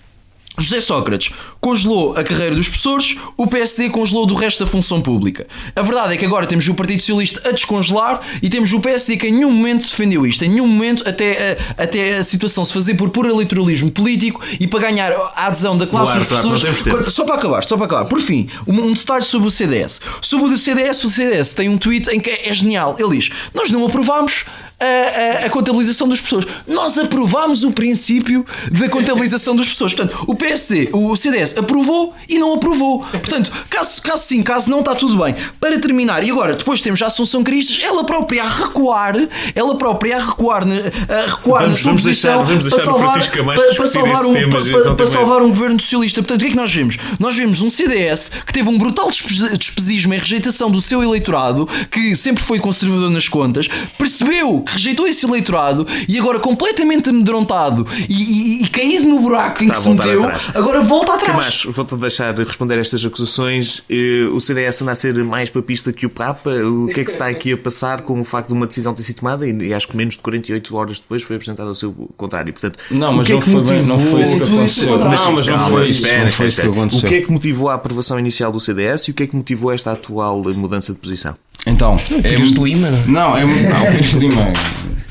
José Sócrates congelou a carreira dos professores, o PSD congelou do resto da função pública. A verdade é que agora temos o Partido Socialista a descongelar e temos o PSD que em nenhum momento defendeu isto, em nenhum momento até a situação se fazer por puro eleitoralismo político e para ganhar a adesão da classe dos professores. Só para acabar. Por fim, um detalhe sobre o CDS. Sobre o CDS tem um tweet em que é genial. Ele diz: nós não aprovámos a contabilização das pessoas. Nós aprovámos o princípio da contabilização das pessoas. Portanto, o CDS aprovou e não aprovou. Portanto, caso sim, caso não, está tudo bem. Para terminar, e agora depois temos a Assunção Cristas, ela própria a recuar na sua posição para salvar um governo socialista. Portanto, o que é que nós vemos? Nós vemos um CDS que teve um brutal despesismo em rejeitação do seu eleitorado, que sempre foi conservador nas contas, percebeu que rejeitou esse eleitorado e agora completamente amedrontado e caído no buraco em que se meteu, agora volta atrás. Camacho, vou-te deixar responder estas acusações. O CDS anda a ser mais papista que o Papa. O que é que se está aqui a passar com o facto de uma decisão ter sido tomada e acho que menos de 48 horas depois foi apresentado ao seu contrário? Portanto, não, mas não foi isso que aconteceu. O que é que motivou a aprovação inicial do CDS e o que é que motivou esta atual mudança de posição? Então, o Pires de Lima, não? O Pires de Lima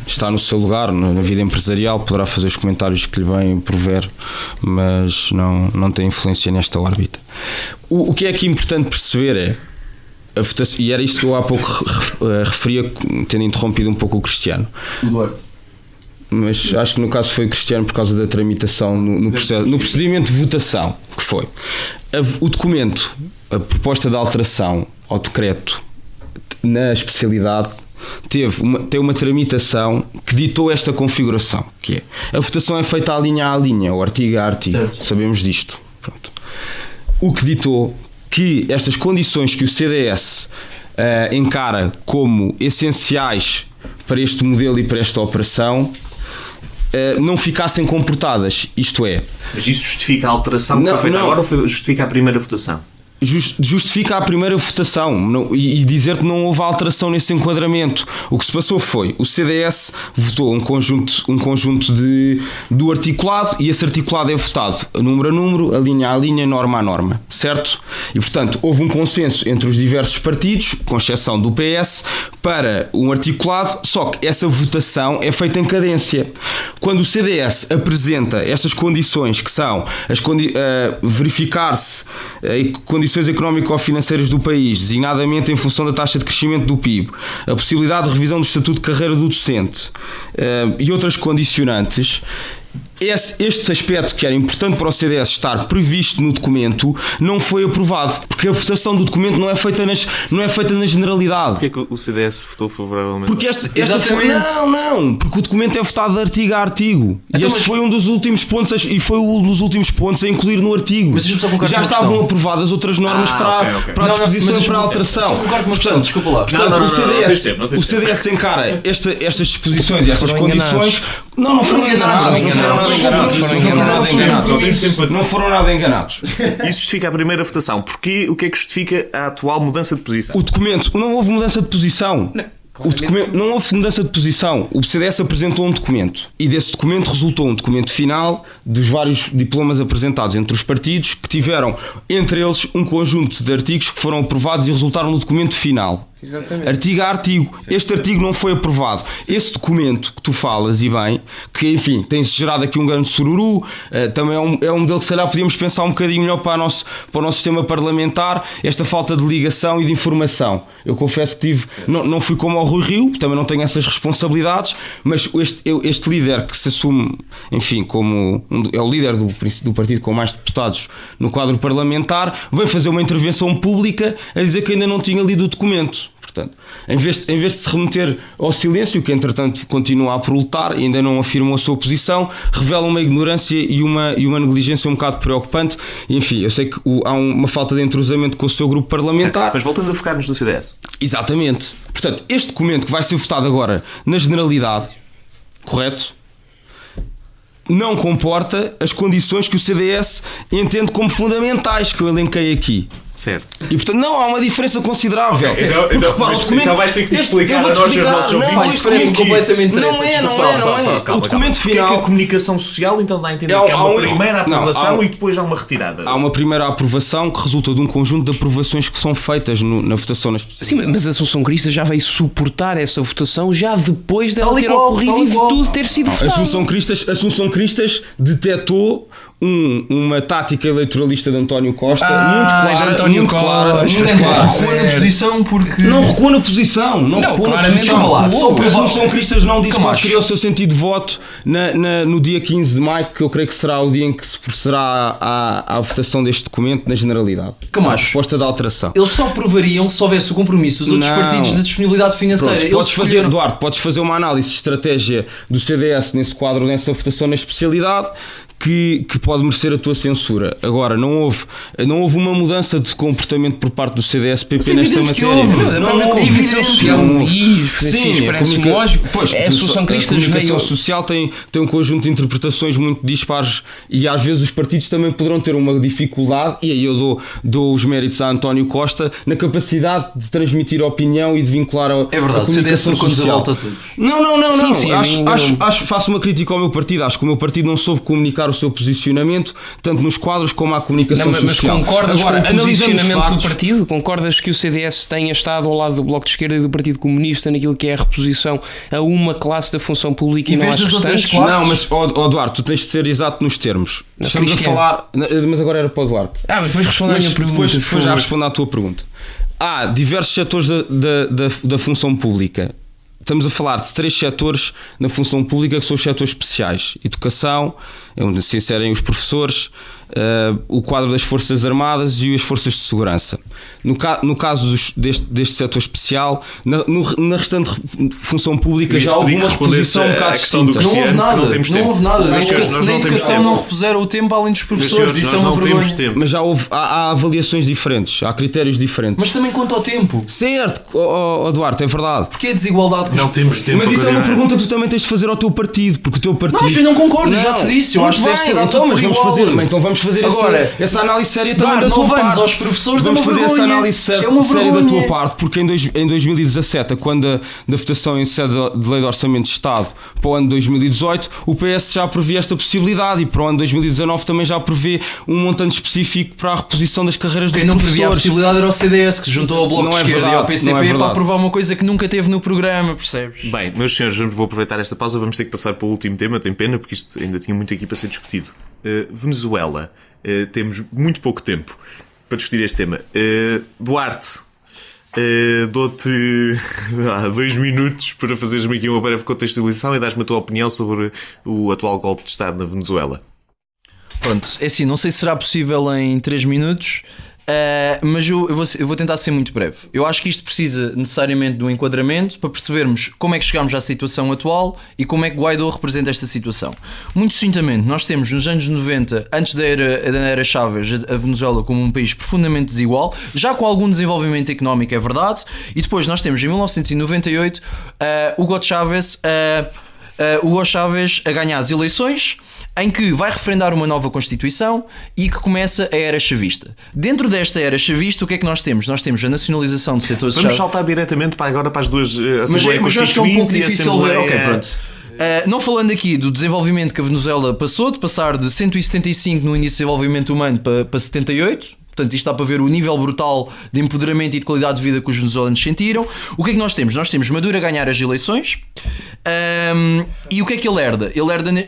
está no seu lugar na vida empresarial, poderá fazer os comentários que lhe vêm prover, mas não tem influência nesta órbita. O que é aqui importante perceber é a votação, e era isto que eu há pouco referia, tendo interrompido um pouco o Cristiano. Mas acho que no caso foi o Cristiano por causa da tramitação no procedimento de votação que foi. O documento, a proposta de alteração ao decreto na especialidade tem uma tramitação que ditou esta configuração, que é a votação é feita a linha, o artigo a artigo, certo. Sabemos disto. Pronto. O que ditou que estas condições que o CDS encara como essenciais para este modelo e para esta operação não ficassem comportadas, isto é... Mas isso justifica a alteração que foi feita agora ou justifica a primeira votação? Justifica a primeira votação e dizer que não houve alteração nesse enquadramento. O que se passou foi o CDS votou um conjunto do articulado e esse articulado é votado número a número, a linha, norma a norma, certo? E portanto houve um consenso entre os diversos partidos, com exceção do PS, para um articulado, só que essa votação é feita em cadência. Quando o CDS apresenta estas condições que são verificar-se condições económico-financeiras do país, designadamente em função da taxa de crescimento do PIB, a possibilidade de revisão do estatuto de carreira do docente e outras condicionantes, este aspecto que era importante para o CDS estar previsto no documento não foi aprovado, porque a votação do documento não é feita na generalidade. Porquê que o CDS votou favoravelmente? Porque porque o documento é votado de artigo a artigo. Então, este foi um dos últimos pontos a incluir no artigo. Mas já estavam aprovadas outras normas para a disposição para a alteração. Só concordo com uma questão, desculpa lá. Portanto, o CDS encara estas disposições e estas condições. Não foram enganados. Não foram nada enganados. Isso justifica a primeira votação. Porque o que é que justifica a atual mudança de posição? O documento, não houve mudança de posição. Não houve mudança de posição. O CDS apresentou um documento e desse documento resultou um documento final dos vários diplomas apresentados entre os partidos, que tiveram entre eles um conjunto de artigos que foram aprovados e resultaram no documento final. Exatamente. Artigo a artigo. Este artigo não foi aprovado. Esse documento que tu falas, e bem, que enfim tem-se gerado aqui um grande sururu, também é um modelo que se calhar podíamos pensar um bocadinho melhor para o nosso sistema parlamentar, esta falta de ligação e de informação. Eu confesso que não fui como ao Rui Rio, também não tenho essas responsabilidades, mas este líder que se assume, enfim, como é o líder do partido com mais deputados no quadro parlamentar, veio fazer uma intervenção pública a dizer que ainda não tinha lido o documento. Portanto, em vez de se remeter ao silêncio, que entretanto continua a prolutar e ainda não afirmou a sua posição, revela uma ignorância e uma negligência um bocado preocupante. E, enfim, eu sei que há uma falta de entrosamento com o seu grupo parlamentar. Mas voltando a focar-nos no CDS. Exatamente. Portanto, este documento que vai ser votado agora na generalidade, correto? não comporta as condições que o CDS entende como fundamentais, que eu elenquei aqui. Certo. E portanto, não, há uma diferença considerável. Então vais ter que me explicar a nós e aos nossos ouvintes. Parece-me completamente Não é. O documento final. Porque a comunicação social então dá a entender que há uma primeira aprovação e depois há uma retirada. Há uma primeira aprovação que resulta de um conjunto de aprovações que são feitas na votação nas pessoas. Sim, mas a Assunção Crista já veio suportar essa votação já depois dela Tal e ter qual, ocorrido tal e e qual. tudo ter sido votado. Assunção Cristas detectou uma tática eleitoralista de António Costa muito clara. de António Costa. Recua na posição porque... Não recua na posição. Não recua na claramente posição. não recuou. Só porque Assunção Cristas não disse qual Camacho. seria o seu sentido de voto no dia 15 de maio, que eu creio que será o dia em que se procederá à votação deste documento na generalidade. Camacho. A proposta de alteração. Eles só aprovariam se houvesse o compromisso dos outros Não. partidos de disponibilidade financeira. Pronto, Eles Duarte, podes fazer uma análise de estratégia do CDS nesse quadro, nessa votação na especialidade, que pode merecer a tua censura. Agora, não houve uma mudança de comportamento por parte do CDS-PP nesta evidente que matéria. houve. A própria comunicação social diz, Francisco, parece-me lógico. Pois, A Assunção Cristas a comunicação veio... social tem um conjunto de interpretações muito dispares e às vezes os partidos também poderão ter uma dificuldade, e aí eu dou os méritos a António Costa, na capacidade de transmitir opinião e de vincular a É verdade, a o CDS comunicação trocou-nos a social. volta a todos. Não. Sim, Faço uma crítica ao meu partido. Acho que o meu partido não soube comunicar o seu posicionamento, tanto nos quadros como à comunicação Mas social. concordas Agora, com o posicionamento factos, do partido? Concordas que o CDS tenha estado ao lado do Bloco de Esquerda e do Partido Comunista naquilo que é a reposição a uma classe da função pública Em e não vez às das outras restantes? classes? Não, mas Duarte, tu tens de ser exato nos termos. Estamos a Cristiano. falar, mas agora era para o Duarte. Mas depois responder à minha pergunta. Depois já respondo à tua pergunta. Há diversos setores da função pública. Estamos a falar de 3 setores na função pública que são os setores especiais: educação, onde se inserem os professores, o quadro das Forças Armadas e as Forças de Segurança. No caso deste setor especial, na restante função pública já houve uma reposição um bocado distinta. Não houve nada. Não houve nada. Nós Na não temos educação tempo. não repuseram o tempo além dos professores. Isso é Nós uma não vergonha. temos tempo. Mas já há avaliações diferentes, há critérios diferentes. Mas também quanto ao tempo. Certo, Duarte, é verdade. Porque é a desigualdade que Não temos tempo. Mas isso é agora. uma pergunta que tu também tens de fazer ao teu partido, porque o teu partido... Não, mas eu não concordo, já te disse. Eu acho que deve ser dado então, tudo mas por vamos igual. fazer, então vamos fazer Agora, essa análise séria também dar da tua 9 anos parte. aos professores Vamos é uma fazer essa vergonha. análise séria uma da vergonha. tua parte, porque em 2017, quando da votação em sede de Lei de Orçamento de Estado para o ano 2018, o PS já previa esta possibilidade, e para o ano 2019 também já prevê um montante específico para a reposição das carreiras dos Quem não previa a professores. possibilidade era o CDS, que se juntou ao Bloco Não de é Esquerda e verdade, ao não é PCP verdade. para aprovar uma coisa que nunca teve no programa, percebes? Bem, meus senhores, vou aproveitar esta pausa, vamos ter que passar para o último tema, tem pena, porque isto ainda tinha muito aqui para ser discutido. Venezuela, temos muito pouco tempo para discutir este tema. Duarte, dou-te 2 minutos para fazeres-me aqui uma breve contextualização e dás-me a tua opinião sobre o atual golpe de Estado na Venezuela. Pronto, é assim, não sei se será possível em 3 minutos, mas eu vou tentar ser muito breve. Eu acho que isto precisa necessariamente de um enquadramento para percebermos como é que chegámos à situação atual e como é que Guaidó representa esta situação. Muito sucintamente, nós temos nos anos 90, antes da era Chávez, a Venezuela como um país profundamente desigual, já com algum desenvolvimento económico, é verdade, e depois nós temos em 1998 Hugo Chávez a ganhar as eleições, em que vai referendar uma nova Constituição e que começa a era chavista. Dentro desta era chavista, o que é que nós temos? Nós temos a nacionalização de setores Vamos chaves. saltar diretamente para agora para as duas Assembleia Mas eu acho que é um pouco Constituinte e difícil ver. Assembleia... Ok, pronto. Não falando aqui do desenvolvimento que a Venezuela passou, de passar de 175 no início do desenvolvimento humano para 78. Portanto, isto dá para ver o nível brutal de empoderamento e de qualidade de vida que os venezuelanos sentiram. O que é que nós temos? Nós temos Maduro a ganhar as eleições. E o que é que ele herda?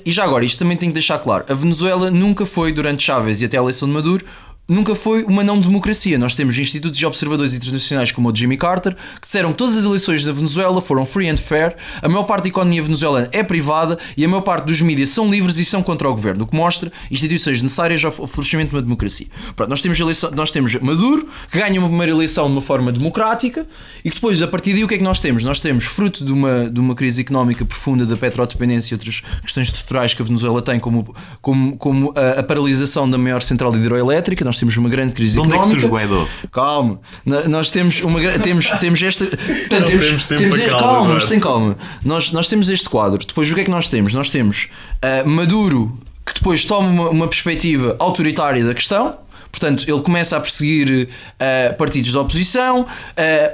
E já agora, isto também tem que deixar claro, a Venezuela nunca foi, durante Chávez e até a eleição de Maduro, nunca foi uma não-democracia. Nós temos institutos de observadores internacionais como o Jimmy Carter, que disseram que todas as eleições da Venezuela foram free and fair, a maior parte da economia venezuelana é privada e a maior parte dos mídias são livres e são contra o governo, o que mostra instituições necessárias ao florescimento de uma democracia. Pronto, nós temos Maduro, que ganha uma primeira eleição de uma forma democrática, e que depois, a partir daí, o que é que nós temos? Nós temos, fruto de uma crise económica profunda da petrodependência e outras questões estruturais que a Venezuela tem, como a paralisação da maior central hidroelétrica. Nós temos uma grande crise De onde é que económica. surge Guaidó? Calma, nós temos temos esta. Portanto, temos tempo para calma, calma, tem calma. Nós temos este quadro. Depois, o que é que nós temos? Nós temos Maduro, que depois toma uma perspectiva autoritária da questão. Portanto, ele começa a perseguir partidos da oposição,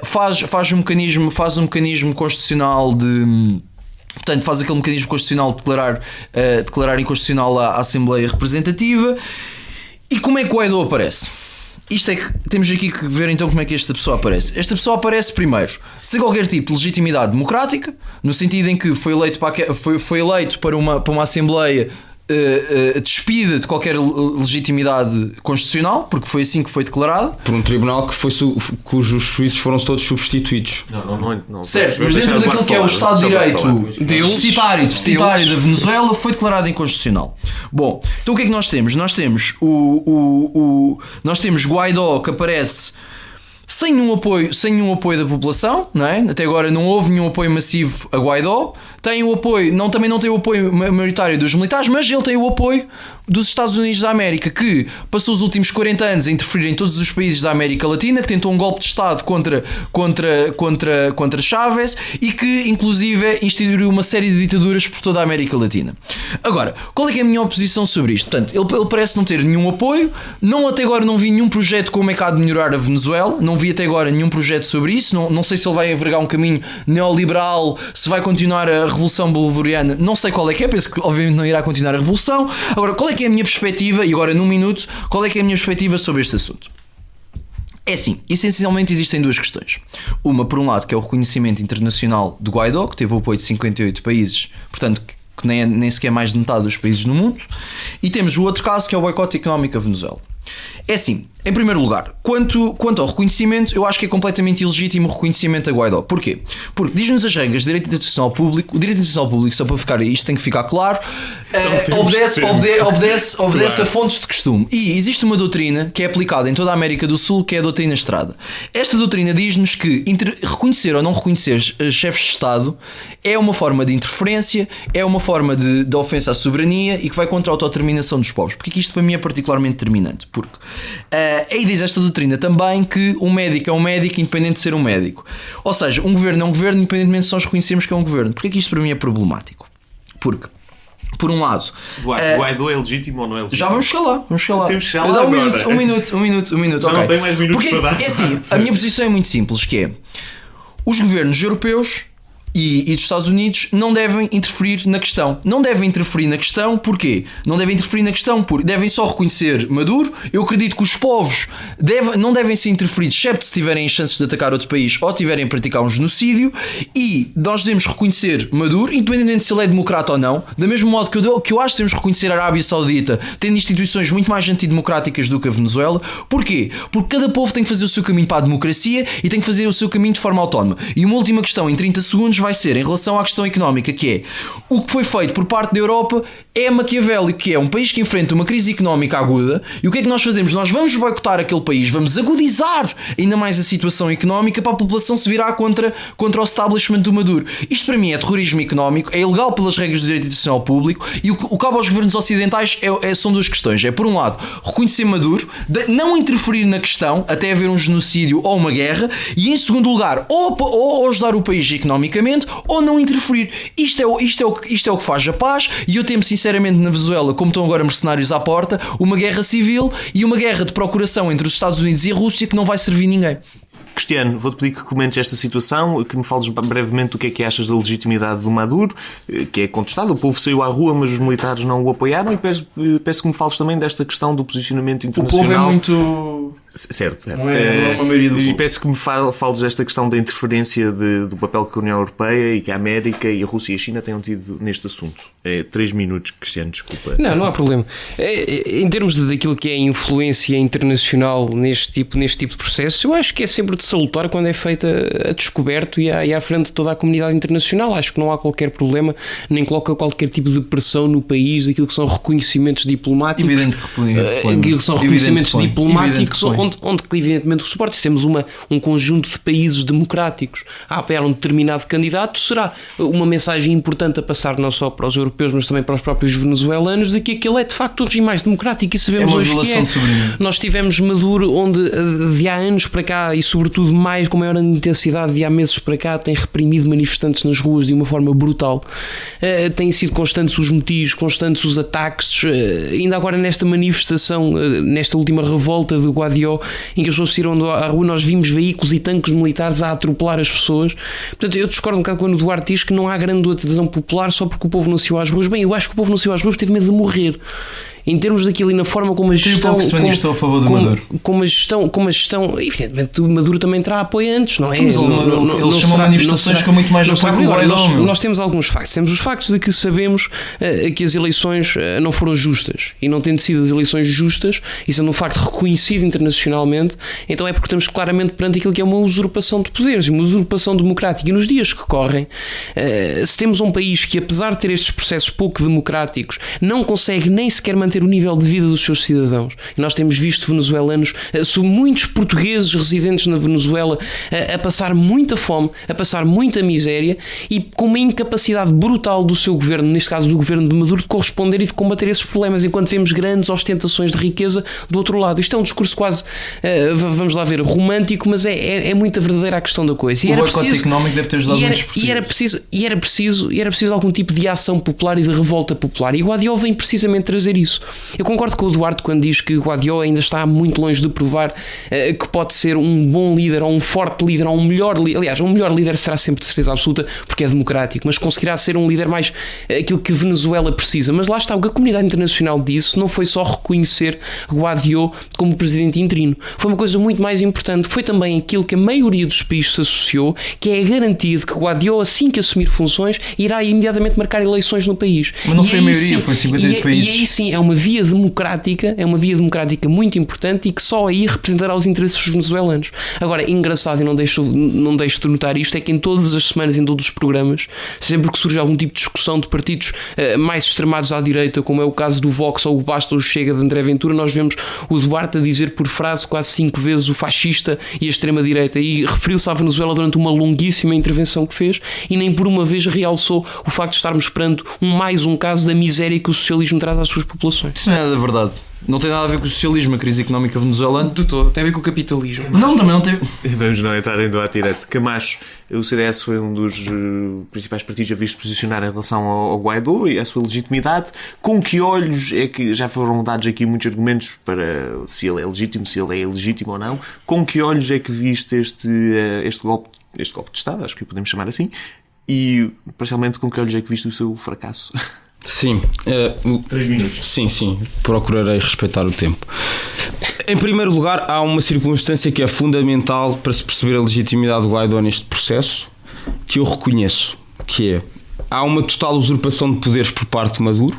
faz um mecanismo constitucional de. Portanto, faz aquele mecanismo constitucional de declarar inconstitucional a Assembleia Representativa. E como é que o Guaidó aparece? Isto é que temos aqui que ver então como é que esta pessoa aparece. Esta pessoa aparece primeiro sem qualquer tipo de legitimidade democrática, no sentido em que foi eleito para uma Assembleia despida de qualquer legitimidade constitucional, porque foi assim que foi declarado Por um tribunal cujos juízes foram todos substituídos. Não. certo, mas dentro daquilo que é o Estado de Direito deficitário da Venezuela, foi declarado inconstitucional. Bom, então o que é que nós temos? Nós temos nós temos Guaidó, que aparece sem nenhum apoio da população, não é? Até agora não houve nenhum apoio massivo a Guaidó. Tem o apoio, também não tem o apoio maioritário dos militares, mas ele tem o apoio dos Estados Unidos da América, que passou os últimos 40 anos a interferir em todos os países da América Latina, que tentou um golpe de Estado contra Chávez e que inclusive instituiu uma série de ditaduras por toda a América Latina. Agora, qual é que é a minha oposição sobre isto? Portanto, ele parece não ter nenhum apoio, até agora não vi nenhum projeto como é que há de melhorar a Venezuela, não vi até agora nenhum projeto sobre isso, não sei se ele vai envergar um caminho neoliberal, se vai continuar a Revolução Bolivariana, não sei qual é que é, penso que obviamente não irá continuar a Revolução. Agora, qual é que é a minha perspectiva, e agora num minuto, qual é que é a minha perspectiva sobre este assunto? É assim, essencialmente existem duas questões. Uma, por um lado, que é o reconhecimento internacional de Guaidó, que teve o apoio de 58 países, portanto, que nem sequer mais de metade dos países no mundo, e temos o outro caso, que é o boicote económico à Venezuela. É assim, em primeiro lugar, quanto ao reconhecimento, eu acho que é completamente ilegítimo o reconhecimento a Guaidó. Porquê? Porque diz-nos as regras de direito internacional público. O direito internacional público, só para ficar isto, tem que ficar claro, obedece a fontes de costume. E existe uma doutrina que é aplicada em toda a América do Sul, que é a doutrina Estrada. Esta doutrina diz-nos que reconhecer ou não reconhecer chefes de Estado é uma forma de interferência, é uma forma de ofensa à soberania e que vai contra a autodeterminação dos povos. Porque isto para mim é particularmente determinante. Porque aí diz esta doutrina também que um médico é um médico independente de ser um médico. Ou seja, um governo é um governo independentemente de nós reconhecermos que é um governo. Porquê que isto para mim é problemático? Porque, por um lado... Guaidó é legítimo ou não é legítimo? Já vamos chegar lá. Temos que chegar lá agora. Um minuto. Já okay. não tem mais minutos porque, para dar. É assim, a minha posição é muito simples, que é... Os governos europeus e dos Estados Unidos não devem interferir na questão. Não devem interferir na questão, porquê? Não devem interferir na questão porque devem só reconhecer Maduro. Eu acredito que os povos não devem ser interferidos, excepto se tiverem chances de atacar outro país ou tiverem a praticar um genocídio, e nós devemos reconhecer Maduro, independentemente se ele é democrata ou não, da mesmo modo que eu acho que devemos reconhecer a Arábia Saudita, tendo instituições muito mais antidemocráticas do que a Venezuela. Porquê? Porque cada povo tem que fazer o seu caminho para a democracia e tem que fazer o seu caminho de forma autónoma. E uma última questão, em 30 segundos, vai ser em relação à questão económica, que é o que foi feito por parte da Europa é maquiavélico, que é um país que enfrenta uma crise económica aguda, e o que é que nós fazemos? Nós vamos boicotar aquele país, vamos agudizar ainda mais a situação económica para a população se virar contra o establishment do Maduro. Isto para mim é terrorismo económico, é ilegal pelas regras do direito internacional público, e o que cabe aos governos ocidentais são duas questões. É, por um lado, reconhecer Maduro, não interferir na questão até haver um genocídio ou uma guerra, e em segundo lugar, ou ajudar o país economicamente ou não interferir. Isto é o que faz a paz, e eu temo sinceramente na Venezuela, como estão agora mercenários à porta, uma guerra civil e uma guerra de procuração entre os Estados Unidos e a Rússia que não vai servir ninguém. Cristiano, vou-te pedir que comentes esta situação, que me fales brevemente do que achas da legitimidade do Maduro, que é contestado. O povo saiu à rua, mas os militares não o apoiaram, e peço que me fales também desta questão do posicionamento internacional. O povo é muito... Certo. Não é uma maioria do povo. E peço que me fales desta questão da interferência do papel que a União Europeia e que a América e a Rússia e a China tenham tido neste assunto. 3 minutos, Cristiano, desculpa. Não há problema. Em termos daquilo que é a influência internacional neste tipo de processos, eu acho que é sempre de salutar quando é feita a descoberto e à frente de toda a comunidade internacional. Acho que não há qualquer problema, nem coloca qualquer tipo de pressão no país, aquilo que são reconhecimentos diplomáticos. Evidente que aquilo que são reconhecimentos diplomáticos, onde evidentemente o suporte, temos um conjunto de países democráticos a apoiar um determinado candidato, será uma mensagem importante a passar não só para os europeus, mas também para os próprios venezuelanos, de que aquele é de facto o regime mais democrático, e sabemos hoje que é. Nós tivemos Maduro, onde de há anos para cá, e sobretudo mais com maior intensidade de há meses para cá, tem reprimido manifestantes nas ruas de uma forma brutal. Têm sido constantes os motivos, constantes os ataques, ainda agora nesta manifestação, nesta última revolta de Guadió, em que as pessoas saíram à rua, nós vimos veículos e tanques militares a atropelar as pessoas. Portanto, eu discordo um bocado quando o Duarte diz que não há grande adesão popular só porque o povo não saiu às ruas. Bem, eu acho que o povo não saiu às ruas, teve medo de morrer. Em termos daquilo e na forma como a gestão. Estou a favor do Maduro. Como a gestão. Evidentemente, o Maduro também terá apoiantes, não é? Eles chamam manifestações com muito mais apoio que o Guaidó. Nós temos alguns factos. Temos os factos de que sabemos que as eleições não foram justas. E não tendo sido as eleições justas, e sendo um facto reconhecido internacionalmente, então é porque estamos claramente perante aquilo que é uma usurpação de poderes, uma usurpação democrática. E nos dias que correm, se temos um país que, apesar de ter estes processos pouco democráticos, não consegue nem sequer manter o nível de vida dos seus cidadãos. E nós temos visto venezuelanos, muitos portugueses residentes na Venezuela, a passar muita fome, a passar muita miséria, e com uma incapacidade brutal do seu governo, neste caso do governo de Maduro, de corresponder e de combater esses problemas, enquanto vemos grandes ostentações de riqueza do outro lado. Isto é um discurso quase, vamos lá ver, romântico, mas é muito verdadeira a questão da coisa. O boicote económico deve ter ajudado muitos portugueses. E era preciso algum tipo de ação popular e de revolta popular. E o Guadió vem precisamente trazer isso. Eu concordo com o Duarte quando diz que o Guadió ainda está muito longe de provar que pode ser um bom líder, ou um forte líder, ou um melhor líder. Aliás, um melhor líder será sempre de certeza absoluta, porque é democrático, mas conseguirá ser um líder mais aquilo que Venezuela precisa. Mas lá está, o que a comunidade internacional disse não foi só reconhecer Guadió como presidente interino. Foi uma coisa muito mais importante, foi também aquilo que a maioria dos países se associou, que é a garantia de que Guadió, assim que assumir funções, irá imediatamente marcar eleições no país. Mas não foi a maioria, foi 58 países. E aí sim, é uma via democrática muito importante, e que só aí representará os interesses dos venezuelanos. Agora, engraçado, e não deixo de notar isto, é que em todas as semanas, em todos os programas, sempre que surge algum tipo de discussão de partidos mais extremados à direita, como é o caso do Vox ou o Basta ou o Chega de André Ventura, nós vemos o Duarte a dizer por frase quase 5 vezes o fascista e a extrema-direita, e referiu-se à Venezuela durante uma longuíssima intervenção que fez, e nem por uma vez realçou o facto de estarmos perante mais um caso da miséria que o socialismo traz às suas populações. Isso não é nada verdade. Não tem nada a ver com o socialismo, a crise económica venezuelana. De todo, tem a ver com o capitalismo. Não, também não tem. Vamos não entrar em debate direto. Camacho, o CDS foi um dos principais partidos a vir-se posicionar em relação ao Guaidó e à sua legitimidade. Com que olhos é que já foram dados aqui muitos argumentos para se ele é legítimo, se ele é ilegítimo ou não? Com que olhos é que viste este golpe de Estado, acho que o podemos chamar assim, e parcialmente com que olhos é que viste o seu fracasso? Sim. 3 minutos. Sim. Procurarei respeitar o tempo. Em primeiro lugar, há uma circunstância que é fundamental para se perceber a legitimidade do Guaidó neste processo, que eu reconheço, que é: há uma total usurpação de poderes por parte de Maduro.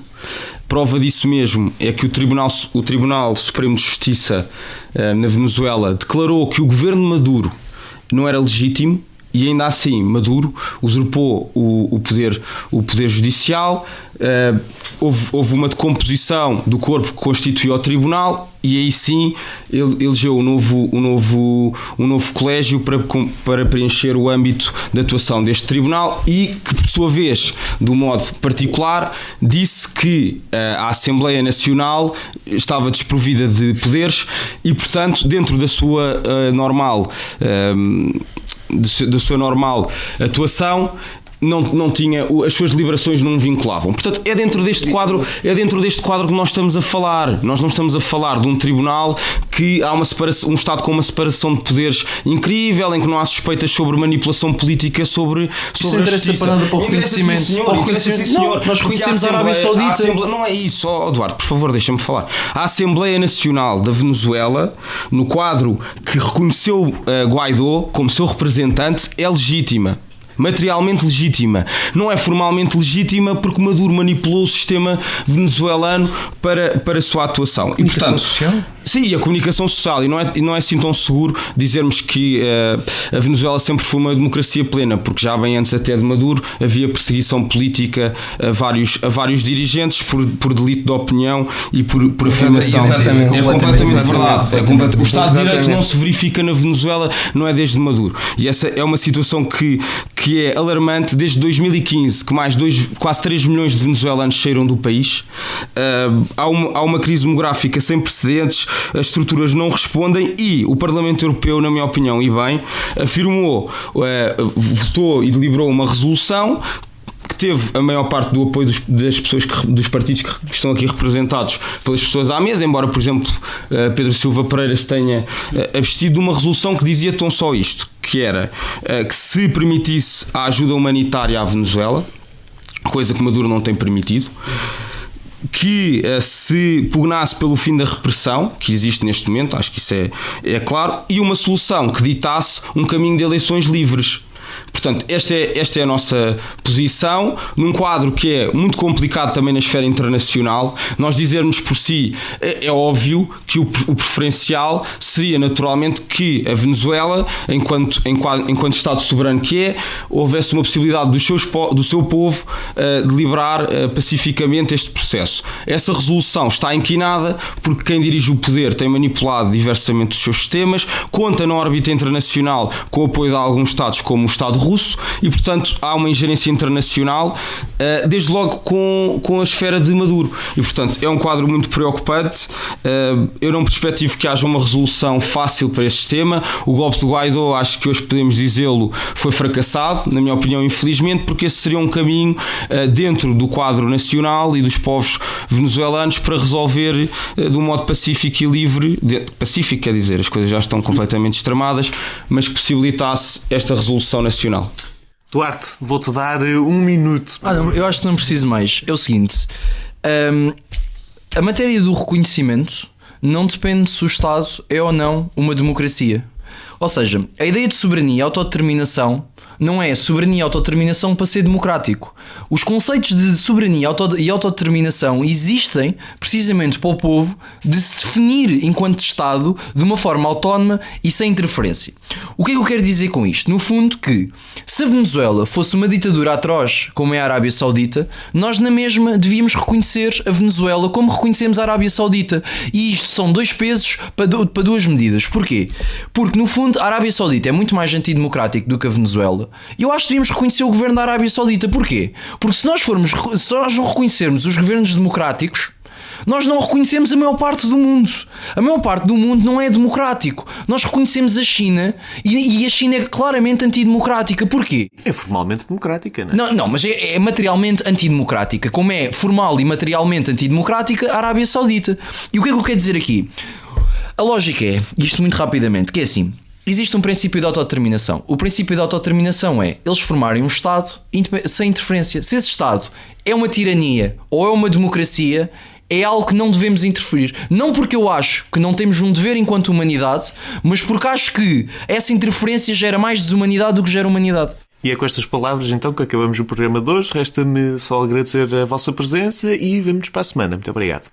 Prova disso mesmo é que o Tribunal Supremo de Justiça na Venezuela declarou que o governo de Maduro não era legítimo, e ainda assim Maduro usurpou o poder judicial. Houve uma decomposição do corpo que constituiu o tribunal, e aí sim ele elegeu um novo colégio para preencher o âmbito de atuação deste tribunal, e que, por sua vez, de um modo particular, disse que a Assembleia Nacional estava desprovida de poderes e, portanto, dentro da sua normal atuação, não tinha, as suas deliberações não vinculavam. Portanto, é dentro deste quadro que nós estamos a falar. Nós não estamos a falar de um tribunal que há um Estado com uma separação de poderes incrível, em que não há suspeitas sobre manipulação política, sobre isso não interessa para nada para o reconhecimento. Nós reconhecemos a Arábia Saudita. Não é isso, Eduardo, por favor, deixa-me falar. A Assembleia Nacional da Venezuela, no quadro que reconheceu Guaidó como seu representante, é legítima. Materialmente legítima. Não é formalmente legítima porque Maduro manipulou o sistema venezuelano para a sua atuação. E, portanto, social? Sim, e a comunicação social, e não é assim tão seguro dizermos que a Venezuela sempre foi uma democracia plena, porque já bem antes até de Maduro havia perseguição política a vários dirigentes por delito de opinião e por afirmação. Exatamente. É completamente verdade. Exatamente. O Estado de Direito Exatamente. não se verifica na Venezuela, não é desde Maduro. E essa é uma situação que é alarmante desde 2015, que quase 3 milhões de venezuelanos saíram do país. Há uma crise demográfica sem precedentes, as estruturas não respondem e o Parlamento Europeu, na minha opinião, e bem, afirmou, votou e deliberou uma resolução que teve a maior parte do apoio das pessoas, dos partidos que estão aqui representados pelas pessoas à mesa, embora, por exemplo, Pedro Silva Pereira se tenha abstido de uma resolução que dizia tão só isto, que era que se permitisse a ajuda humanitária à Venezuela, coisa que Maduro não tem permitido, que se pugnasse pelo fim da repressão que existe neste momento, acho que isso é claro, e uma solução que ditasse um caminho de eleições livres. Portanto, esta é a nossa posição, num quadro que é muito complicado também na esfera internacional. Nós dizermos por si, é óbvio que o preferencial seria naturalmente que a Venezuela, enquanto Estado soberano que é, houvesse uma possibilidade do seu povo deliberar pacificamente este processo. Essa resolução está inquinada porque quem dirige o poder tem manipulado diversamente os seus sistemas, conta na órbita internacional com o apoio de alguns Estados, como o Estado russo, e portanto há uma ingerência internacional, desde logo com a esfera de Maduro, e portanto é um quadro muito preocupante. Eu não perspectivo que haja uma resolução fácil para este tema. O golpe do Guaidó, acho que hoje podemos dizê-lo, foi fracassado, na minha opinião, infelizmente, porque esse seria um caminho dentro do quadro nacional e dos povos venezuelanos para resolver de um modo pacífico e livre, pacífico quer dizer, as coisas já estão completamente extremadas, mas que possibilitasse esta resolução nacional. Duarte, vou-te dar 1 minuto. Não, eu acho que não preciso mais. É o seguinte, a matéria do reconhecimento não depende se o Estado é ou não uma democracia. Ou seja, a ideia de soberania e autodeterminação não é soberania e autodeterminação para ser democrático. Os conceitos de soberania e autodeterminação existem precisamente para o povo de se definir enquanto Estado de uma forma autónoma e sem interferência. O que é que eu quero dizer com isto? No fundo que, se a Venezuela fosse uma ditadura atroz como é a Arábia Saudita, nós na mesma devíamos reconhecer a Venezuela como reconhecemos a Arábia Saudita. E isto são 2 pesos para 2 medidas. Porquê? Porque no fundo a Arábia Saudita é muito mais antidemocrático do que a Venezuela. E eu acho que devíamos reconhecer o governo da Arábia Saudita. Porquê? Porque se nós não reconhecermos os governos democráticos, nós não reconhecemos a maior parte do mundo. A maior parte do mundo não é democrático. Nós reconhecemos a China e a China é claramente antidemocrática. Porquê? É formalmente democrática, não é? Não, mas é materialmente antidemocrática. Como é formal e materialmente antidemocrática a Arábia Saudita. E o que é que eu quero dizer aqui? A lógica é, isto muito rapidamente, que é assim: existe um princípio de autodeterminação. O princípio de autodeterminação é eles formarem um Estado sem interferência. Se esse Estado é uma tirania ou é uma democracia, é algo que não devemos interferir. Não porque eu acho que não temos um dever enquanto humanidade, mas porque acho que essa interferência gera mais desumanidade do que gera humanidade. E é com estas palavras então que acabamos o programa de hoje. Resta-me só agradecer a vossa presença e vemo-nos para a semana. Muito obrigado.